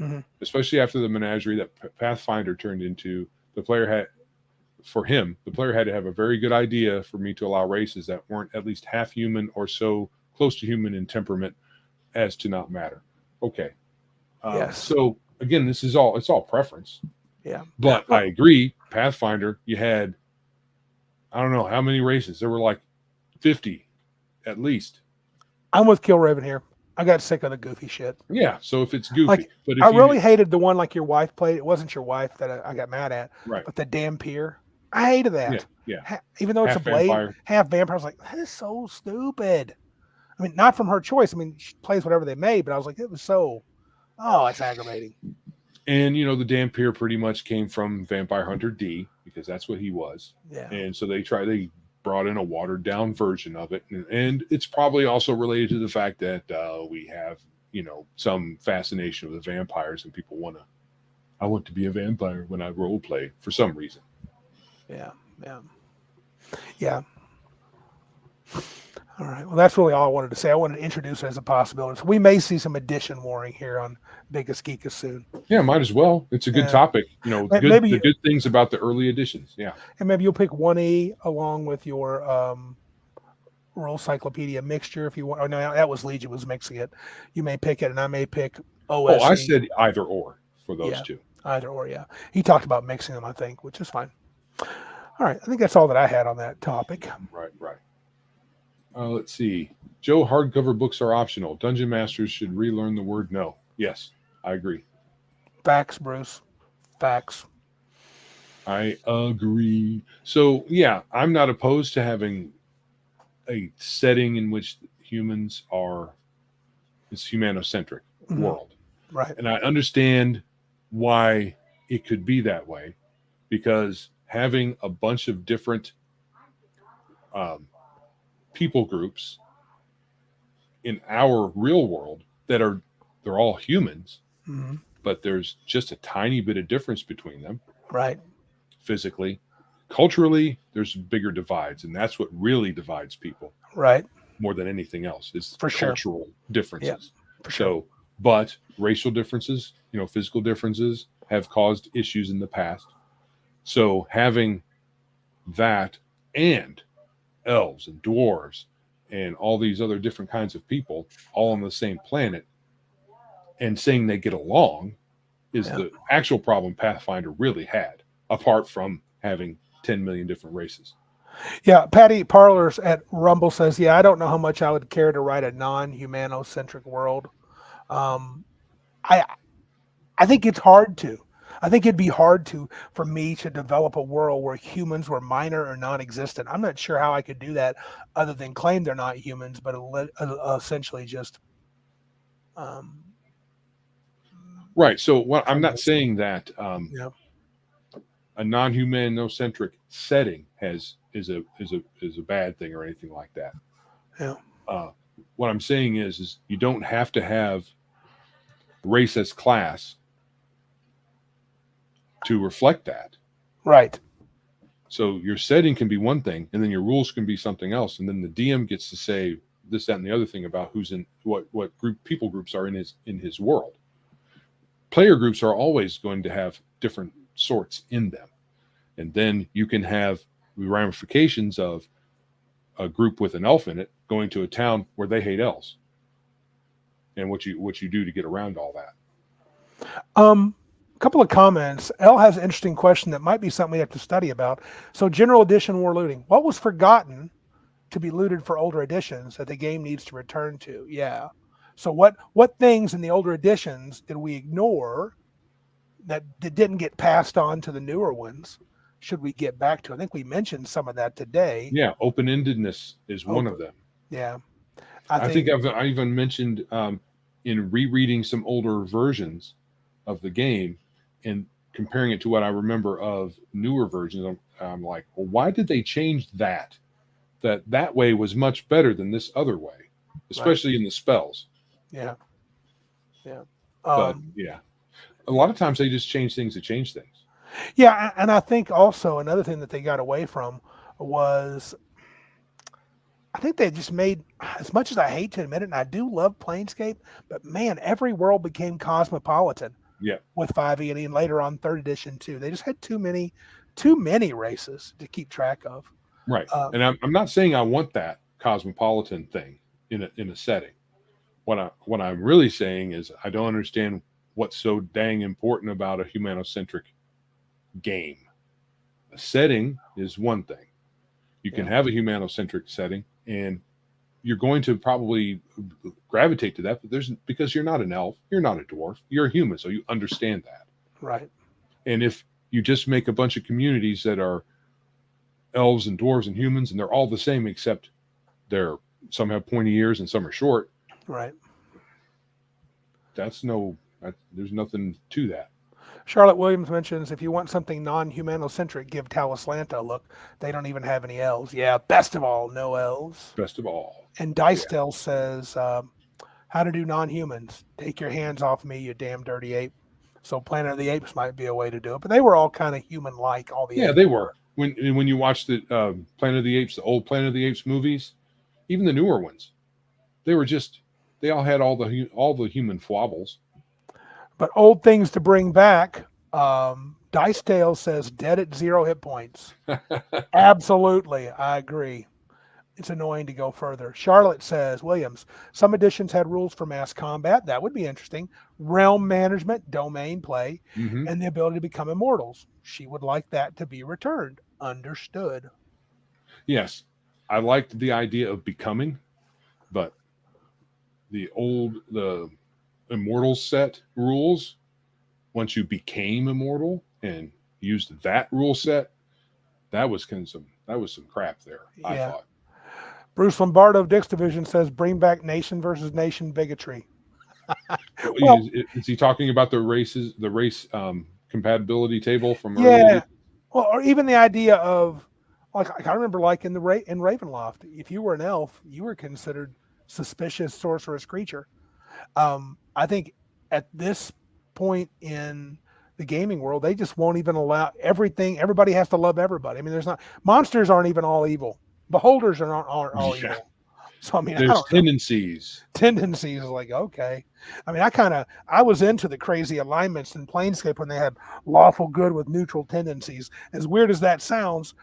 especially after the menagerie that Pathfinder turned into. The player had to have a very good idea for me to allow races that weren't at least half human or so close to human in temperament as to not matter. Okay.
Yes.
So again, it's all preference.
Yeah.
But I agree, Pathfinder, you had, I don't know how many races. There were like 50 at least.
I'm with Killraven here. I got sick of the goofy shit.
Yeah, so if it's goofy.
Like,
but if
I really hated the one like your wife played. It wasn't your wife that I got mad at.
Right.
But the dampier. I hated that.
Yeah.
Even though it's
Half
a blade,
vampire.
half vampire. I was like, that is so stupid. I mean, not from her choice. I mean, she plays whatever they made, but I was like, it was so, it's aggravating.
And, the Dampier pretty much came from Vampire Hunter D, because that's what he was.
Yeah.
And so they brought in a watered down version of it. And it's probably also related to the fact that we have, some fascination with the vampires, and people I want to be a vampire when I role play for some reason.
Yeah. All right. Well, that's really all I wanted to say. I wanted to introduce it as a possibility. So we may see some edition warring here on Biggest Geekus soon.
Yeah, might as well. It's a good topic. The good things about the early editions. Yeah.
And maybe you'll pick 1E along with your Rule Cyclopedia mixture if you want. Oh, no, that was Legion was mixing it. You may pick it, and I may pick OSE.
Oh, I said either or for those two.
Either or, yeah. He talked about mixing them, I think, which is fine. All right. I think that's all that I had on that topic.
Right. Let's see. Joe, hardcover books are optional. Dungeon masters should relearn the word no. Yes, I agree.
Facts, Bruce. Facts.
I agree. So, yeah, I'm not opposed to having a setting in which humans are this humanocentric world.
Right.
And I understand why it could be that way, because having a bunch of different people groups in our real world they're all humans, but there's just a tiny bit of difference between them.
Right.
Physically, culturally, there's bigger divides, and that's what really divides people.
Right.
More than anything else is
for
cultural differences.
Yeah, for sure.
So, but racial differences, physical differences have caused issues in the past. So having that and elves and dwarves and all these other different kinds of people all on the same planet and saying they get along is the actual problem Pathfinder really had, apart from having 10 million different races.
Yeah, Patty Parlors at Rumble says, I don't know how much I would care to write a non-humanocentric world. I think it's hard to. I think it'd be hard for me to develop a world where humans were minor or non-existent. I'm not sure how I could do that other than claim they're not humans, but essentially just...
Right. So I'm not saying that a non-humanocentric setting is a bad thing or anything like that.
Yeah.
What I'm saying is you don't have to have race as class to reflect that. Right. So your setting can be one thing, and then your rules can be something else, and then the DM gets to say this, that, and the other thing about who's in what people groups are in his world. Player groups are always going to have different sorts in them, and then you can have ramifications of a group with an elf in it going to a town where they hate elves, and what you do to get around all that.
Couple of comments. Elle has an interesting question that might be something we have to study about. So, General Edition War looting. What was forgotten to be looted for older editions that the game needs to return to? Yeah. So, what things in the older editions did we ignore that didn't get passed on to the newer ones? Should we get back to? I think we mentioned some of that today.
Yeah, open-endedness is one of them.
Yeah.
I think I even mentioned in rereading some older versions of the game and comparing it to what I remember of newer versions, I'm like, well, why did they change that? That way was much better than this other way, especially in the spells.
Yeah. Yeah.
But
Um,
yeah, a lot of times they just change things to change things.
yeah, and I think also another thing that they got away from was I think they just made, as much as I hate to admit it, and I do love Planescape, but man, every world became cosmopolitan
Yeah,
with 5e and later on third edition too. They just had too many races to keep track of.
right.
Um,
And I'm not saying I want that cosmopolitan thing in a setting. What I'm really saying is I don't understand what's so dang important about a humanocentric game. A setting is one thing. You can
yeah,
have a humanocentric setting, and you're going to probably gravitate to that. But there's because you're not an elf, you're not a dwarf, you're a human, so you understand that.
right.
And if you just make a bunch of communities that are elves and dwarves and humans, and they're all the same except they're some have pointy ears and some are short,
Right.
there's nothing to that.
Charlotte Williams mentions if you want something non-humanocentric, give Talislanta a look. They don't even have any elves. Yeah, best of all, no elves.
Best of all,
And
yeah,
Dicedale says, how to do non-humans. Take your hands off me, you damn dirty ape. So Planet of the Apes might be a way to do it. But they were all kind of human-like, all the
yeah,
apes
they
were.
were. When you watch the Planet of the Apes, the old Planet of the Apes movies, even the newer ones, they were just they all had all the human flobbles.
But old things to bring back. Dicedale says dead at 0 hit points. Absolutely, I agree. It's annoying to go further. Charlotte says, Williams, some editions had rules for mass combat. That would be interesting. Realm management, domain play,
Hmm.
and the ability to become immortals. She would like that to be returned. Understood.
Yes, I liked the idea of becoming, but the immortal set rules, once you became immortal and used that rule set, that was some crap there, I
Yeah.
thought.
Bruce Lombardo of Dix Division says, bring back nation versus nation bigotry. Well,
Is he talking about the race compatibility table from early
yeah.
edition?
Well, or even the idea of, like I remember, like in Ravenloft, if you were an elf, you were considered suspicious sorceress creature. I think at this point in the gaming world, they just won't even allow everything. Everybody has to love everybody. I mean, there's not monsters aren't even all evil. Beholders aren't all
Yeah,
evil. So I mean, I
there's
don't know.
tendencies.
Tendencies is like okay. I mean, I was into the crazy alignments in Planescape when they had lawful good with neutral tendencies. As weird as that sounds,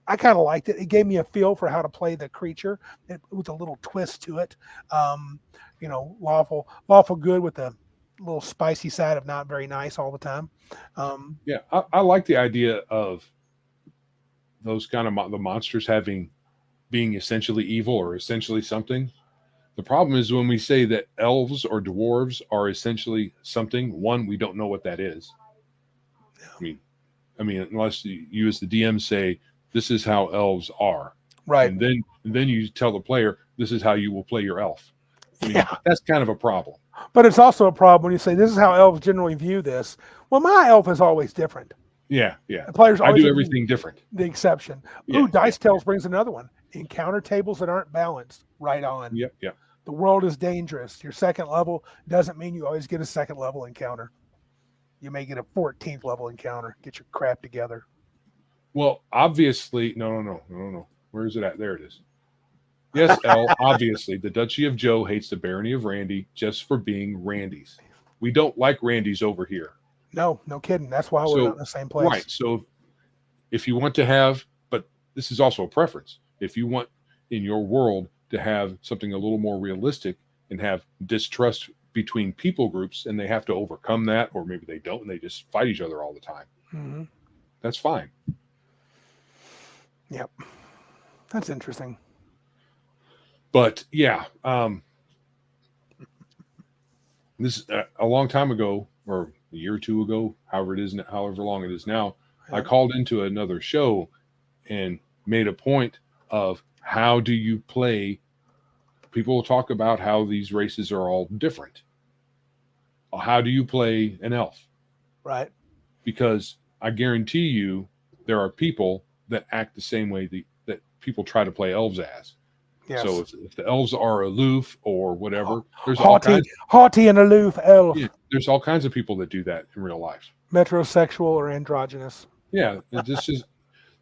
I kind of liked it. It gave me a feel for how to play the creature with a little twist to it. Um, lawful good with a little spicy side of not very nice all the time. Um,
Yeah, I like the idea of those kind of the monsters having being essentially evil or essentially something. The problem is when we say that elves or dwarves are essentially something. One, we don't know what that is. I mean, unless you as the DM say this is how elves are,
right.
and then you tell the player this is how you will play your elf. I mean,
Yeah.
that's kind of a problem.
But it's also a problem when you say this is how elves generally view this. Well, my elf is always different.
Yeah, yeah.
The player's
I
always
do
going to be
everything different.
the exception.
Yeah,
Ooh,
yeah,
Dice Tales brings another one. Encounter tables that aren't balanced. Right on.
yep, yep.
The world is dangerous. Your second level doesn't mean you always get a second level encounter. You may get a 14th level encounter. Get your crap together.
Well, obviously, no. Where is it at? There it is. Yes, L. Obviously, the Duchy of Joe hates the Barony of Randy just for being Randys. We don't like Randys over here.
No, no kidding. That's why we're not
So,
in the same
right.
place.
So, if you want to have, but this is also a preference. If you want in your world to have something a little more realistic and have distrust between people groups and they have to overcome that, or maybe they don't and they just fight each other all the time,
Mm-hmm.
that's fine.
Yep. That's interesting.
But yeah, this a long time ago, or a year or two ago, however long it is now, I
Yep.
called into another show and made a point of how do you play. People talk about how these races are all different. How do you play an elf?
Right.
Because I guarantee you, there are people that act the same way that people try to play elves as.
Yes.
So if the elves are aloof or whatever, there's all
Haughty,
kinds.
haughty and aloof elf,
Yeah, there's all kinds of people that do that in real life.
metrosexual or androgynous.
Yeah, this is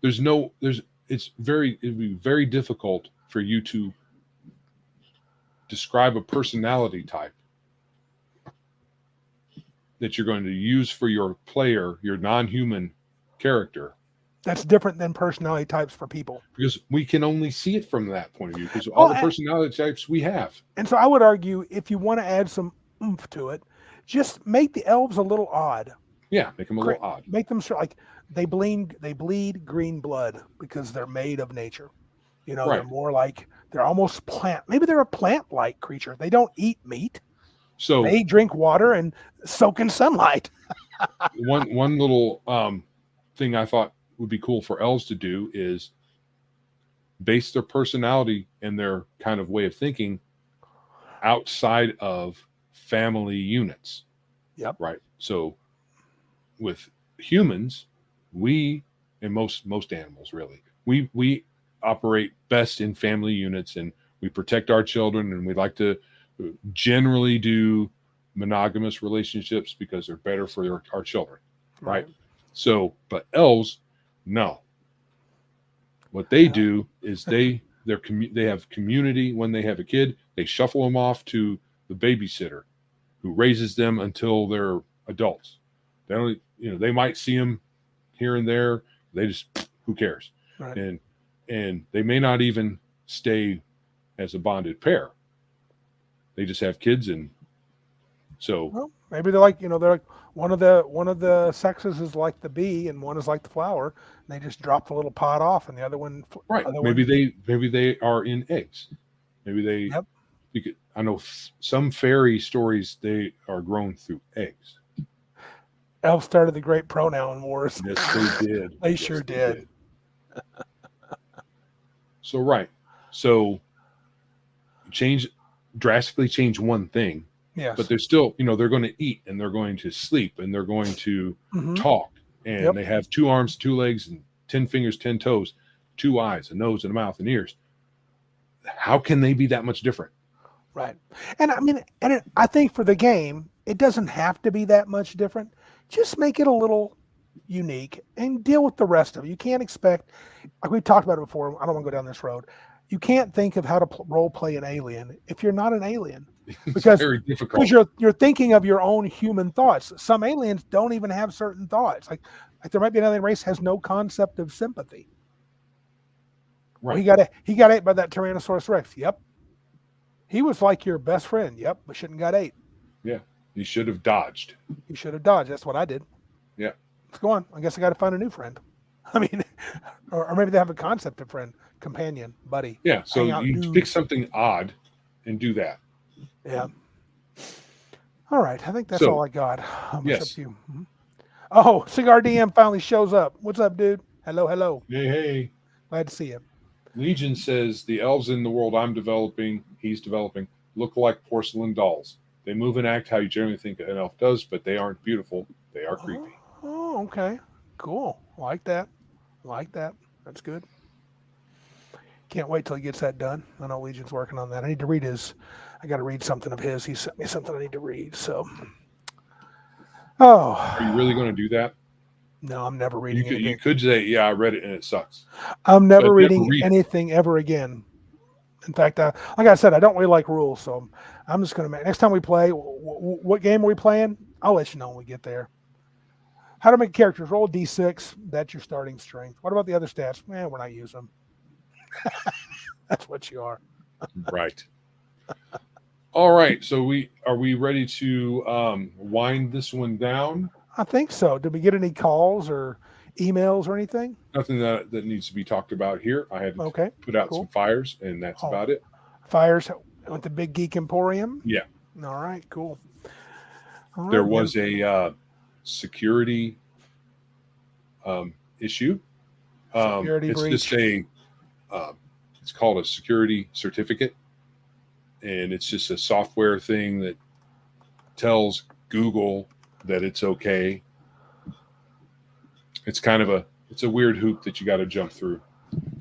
it'd be very difficult for you to describe a personality type that you're going to use for your player, your non-human character,
That's different than personality types for people.
because we can only see it from that point of view, because all
Well,
the personality types we have.
and so I would argue if you want to add some oomph to it, just make the elves a little odd.
Yeah, make them a little odd.
Make them sort like they bleed green blood because they're made of nature. You know,
Right.
they're more like they're almost plant. Maybe they're a plant-like creature. They don't eat meat.
So
They drink water and soak in sunlight.
one little thing I thought would be cool for elves to do is base their personality and their kind of way of thinking outside of family units.
Yep.
Right. So with humans, we and most animals really, we operate best in family units, and we protect our children, and we like to generally do monogamous relationships because they're better for our children. Right. So, but elves, no. What they do is they have community. When they have a kid, they shuffle them off to the babysitter who raises them until they're adults. They don't, they might see them here and there. They just, who cares?
Right.
And they may not even stay as a bonded pair. They just have kids, and so
Well, maybe they're like one of the sexes is like the bee and one is like the flower. And they just drop the little pod off, and the other one.
right. Maybe they are in eggs. Maybe they.
Yep.
I know some fairy stories, they are grown through eggs.
Elves started the great pronoun wars.
Yes, they did.
They sure did.
So right. So drastically change one thing.
Yes.
But they're still, they're going to eat, and they're going to sleep, and they're going to talk, and they have 2 arms, 2 legs, and 10 fingers, 10 toes, 2 eyes, a nose, and a mouth, and ears. How can they be that much different?
Right. And I mean, I think for the game, it doesn't have to be that much different. Just make it a little unique and deal with the rest of it. You can't expect, like we talked about it before, I don't want to go down this road. You can't think of how to role play an alien if you're not an alien.
It's very difficult.
Because you're thinking of your own human thoughts. Some aliens don't even have certain thoughts. Like there might be an alien race has no concept of sympathy.
Right.
Well, he got ate by that Tyrannosaurus Rex. Yep. He was like your best friend. Yep, but shouldn't got ate.
Yeah. You should have dodged.
You should have dodged. That's what I did.
Yeah.
Let's go on. I guess I got to find a new friend. I mean, or maybe they have a concept of friend, companion, buddy.
Yeah. So you pick something odd and do that.
Yeah. All right. I think that's all I got.
Yes.
You. Oh, Cigar DM finally shows up. What's up, dude? Hello.
Hey.
Glad to see you.
Legion says the elves in the world he's developing, look like porcelain dolls. They move and act how you generally think an elf does, but they aren't beautiful. They are creepy.
Oh, okay. Cool. Like that. That's good. Can't wait till he gets that done. I know Legion's working on that. I got to read something of his. He sent me something I need to read. So,
Are you really going to do that?
No, I'm never reading it.
You could say, yeah, I read it and it sucks.
I'm never reading anything ever again. In fact, like I said, I don't really like rules, so I'm just going to next time we play, what game are we playing? I'll let you know when we get there. How to make characters. Roll a D6. That's your starting strength. What about the other stats? We're not using them. That's what you are.
Right. All right. So are we ready to wind this one down?
I think so. Did we get any calls or emails or anything?
Nothing that needs to be talked about here. I had put out some fires, and that's about it.
Fires with the Big Geek Emporium?
Yeah.
All right, cool. All
there
right,
was a security issue.
Security
it's
breach.
Just it's called a security certificate, and it's just a software thing that tells Google that it's okay. It's kind of it's a weird hoop that you got to jump through.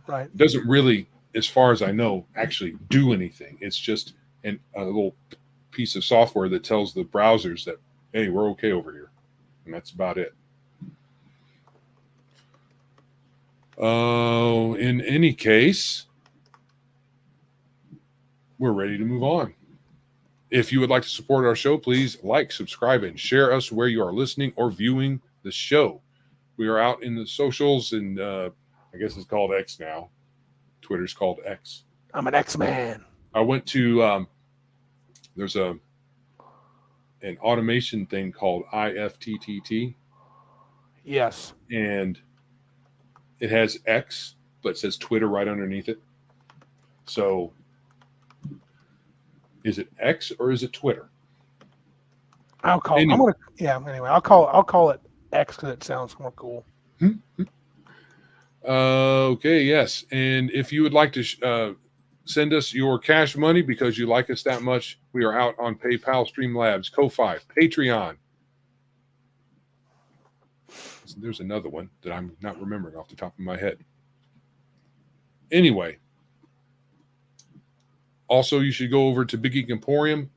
Right.
It doesn't really as far as I know, actually do anything. It's just a little piece of software that tells the browsers that, hey, we're okay over here. And that's about it. In any case, we're ready to move on. If you would like to support our show, please like, subscribe, and share us where you are listening or viewing the show. We are out in the socials, and I guess it's called X now. Twitter's called X.
I'm an X-Man.
I went to there's an automation thing called IFTTT.
Yes.
And it has X, but it says Twitter right underneath it. So is it X or is it Twitter?
I'll call. Anyway. I'm gonna. Yeah. Anyway, I'll call it X because it sounds more cool.
Okay. Yes. And if you would like to send us your cash money because you like us that much, we are out on PayPal, Streamlabs, Ko-Fi, Patreon. There's another one that I'm not remembering off the top of my head. Anyway, also you should go over to Big Geek Emporium.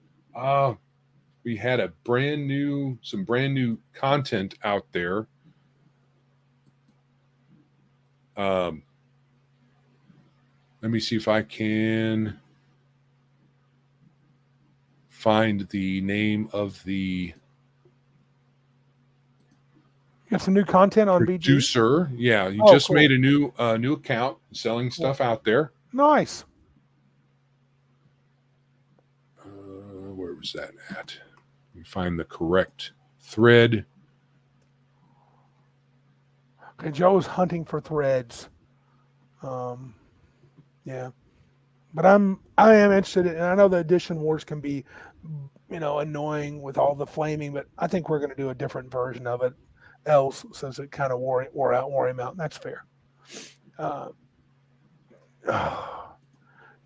We had some brand new content out there. Let me see if I can find the name of the
You got some new content on
producer. BG? Yeah, you just made a new account selling stuff out there.
Nice.
Where was that at? Let me find the correct thread.
Okay, Joe's hunting for threads. Yeah, but I am interested in, and I know the edition wars can be, annoying with all the flaming, but I think we're going to do a different version of it. Else, since it kind of wore him out, and that's fair. No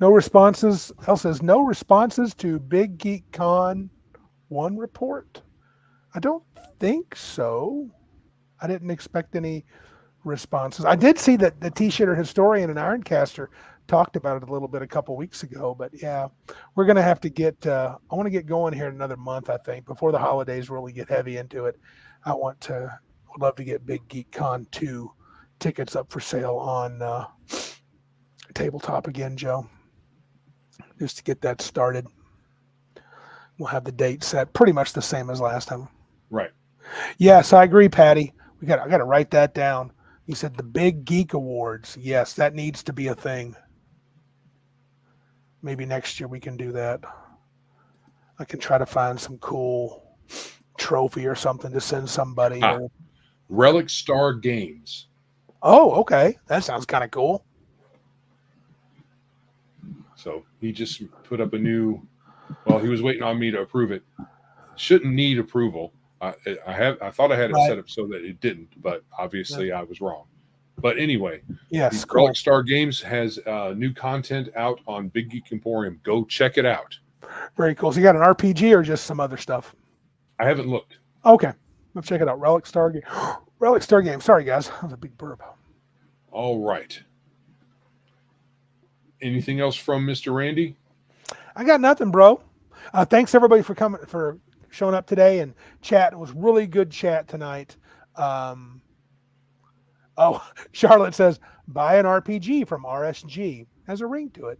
responses. Elle says no responses to Big Geek Con 1 report. I don't think so. I didn't expect any responses. I did see that the T-Shitter Historian and Ironcaster talked about it a little bit a couple weeks ago, but yeah, we're going to have to get, I want to get going here in another month, I think, before the holidays really get heavy into it. I would love to get Big Geek Con 2 tickets up for sale on Tabletop again, Joe, just to get that started. We'll have the date set pretty much the same as last time.
Right.
Yes, I agree, Patty. I got to write that down. He said the Big Geek Awards. Yes, that needs to be a thing. Maybe next year we can do that. I can try to find some cool trophy or something to send somebody.
Relic Star Games.
Oh, okay. That sounds kind of cool.
So he just put up a new. Well, he was waiting on me to approve it. Shouldn't need approval. I thought I had it set up so that it didn't, but obviously I was wrong. But anyway,
yes,
Relic Star Games has new content out on Big Geek Emporium. Go check it out.
Very cool. So you got an RPG or just some other stuff?
I haven't looked.
Okay, let's check it out. Relic Star Game. Relic Star Game. Sorry, guys, that was a big burp.
All right. Anything else from Mr. Randy?
I got nothing, bro. Thanks everybody for showing up today and chat. It was really good chat tonight. Charlotte says buy an RPG from RSG. Has a ring to it.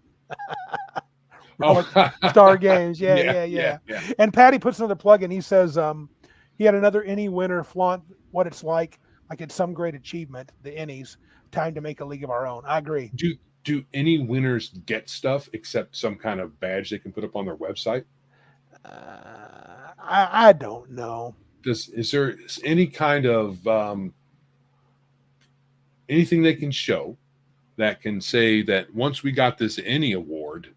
Star Games, yeah. And Patty puts another plug in. He says he had another Innie winner flaunt what it's like it's some great achievement. The Innies, time to make a league of our own. I agree.
Do any winners get stuff except some kind of badge they can put up on their website?
I don't know.
Is there any kind of anything they can show that can say that once we got this Innie award,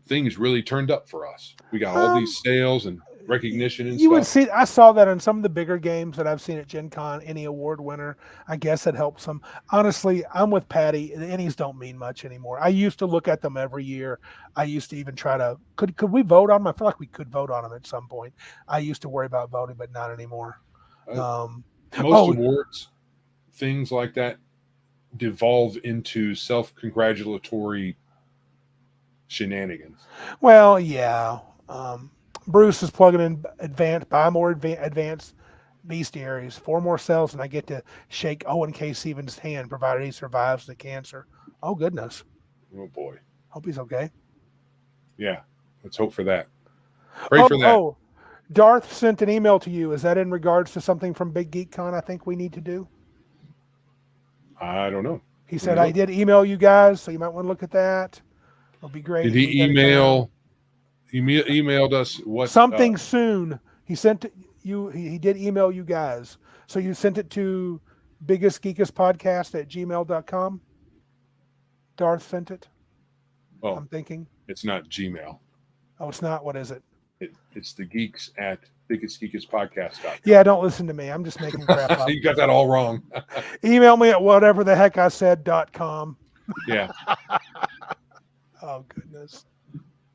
things really turned up for us? We got all these sales and recognition and
you
stuff.
Would see. I saw that in some of the bigger games that I've seen at Gen Con. Innie award winner, I guess it helps them. Honestly, I'm with Patty. The Innies don't mean much anymore. I used to look at them every year. I used to even try to could we vote on them? I feel like we could vote on them at some point. I used to worry about voting, but not anymore.
Most awards, things like that, devolve into self-congratulatory shenanigans.
Well, yeah. Bruce is plugging in buy more advanced bestiaries, 4 more cells, and I get to shake Owen K. Stevens' hand, provided he survives the cancer. Oh, goodness.
Oh boy.
Hope he's okay.
Yeah. Let's hope for that. Pray for that.
Oh, Darth sent an email to you. Is that in regards to something from Big Geek Con I think we need to do?
I don't know.
He said, I did email you guys, so you might want to look at that. It'll be great.
Did he email? He emailed us what?
Something soon. He sent you. He did email you guys. So you sent it to biggestgeekuspodcast@gmail.com. Darth sent it.
Oh,
I'm thinking.
It's not Gmail.
Oh, it's not. What is it?
It's the geeks at biggestgeekuspodcast.com.
Yeah, don't listen to me. I'm just making crap up.
You got that all wrong.
Email me at whatever the heck I said.com.
Yeah.
Oh, goodness.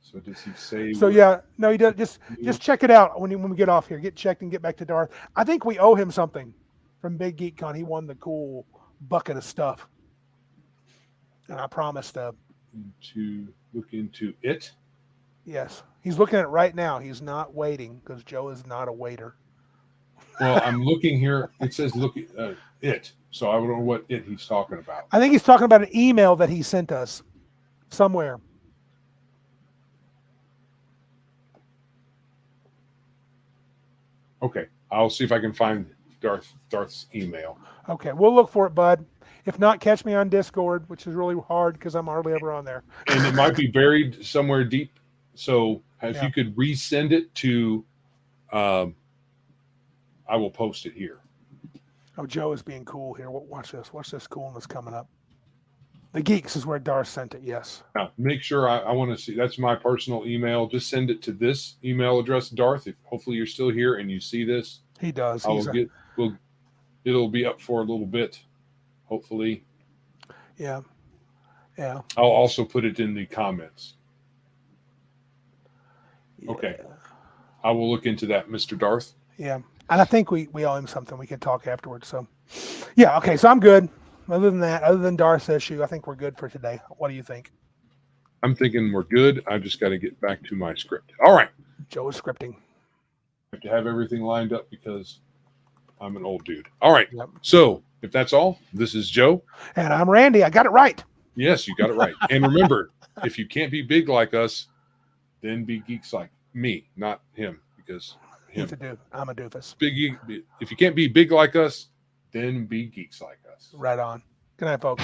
So does he say?
So yeah, no, he does. Just check it out when we get off here. Get checked and get back to Darth. I think we owe him something from Big Geek Con. He won the cool bucket of stuff, and I promised to
look into it.
Yes, he's looking at it right now. He's not waiting because Joe is not a waiter.
Well, I'm looking here. It says look it. So I don't know what he's talking about.
I think he's talking about an email that he sent us somewhere.
Okay, I'll see if I can find Darth's email.
Okay, we'll look for it, bud. If not, catch me on Discord, which is really hard because I'm hardly ever on there.
And it might be buried somewhere deep. So if you could resend it to, I will post it here.
Oh, Joe is being cool here. Watch this. Watch this coolness coming up. The Geeks is where Darth sent it, yes.
Now, make sure I want to see. That's my personal email. Just send it to this email address, Darth. If hopefully you're still here and you see this.
He does.
It'll be up for a little bit, hopefully.
Yeah. Yeah.
I'll also put it in the comments.
Yeah.
Okay. I will look into that, Mr. Darth.
Yeah. And I think we owe him something. We can talk afterwards. So, yeah. Okay. So I'm good. Other than that, other than Darth's issue, I think we're good for today. What do you think?
I'm thinking we're good. I just got to get back to my script. All right.
Joe is scripting.
I have to have everything lined up because I'm an old dude. All right.
Yep.
So if that's all, this is Joe.
And I'm Randy. I got it right.
Yes, you got it right. And remember, if you can't be big like us, then be geeks like me, not him, because
I'm a doofus.
If you can't be big like us, then be geeks like us.
Right on. Good night, folks.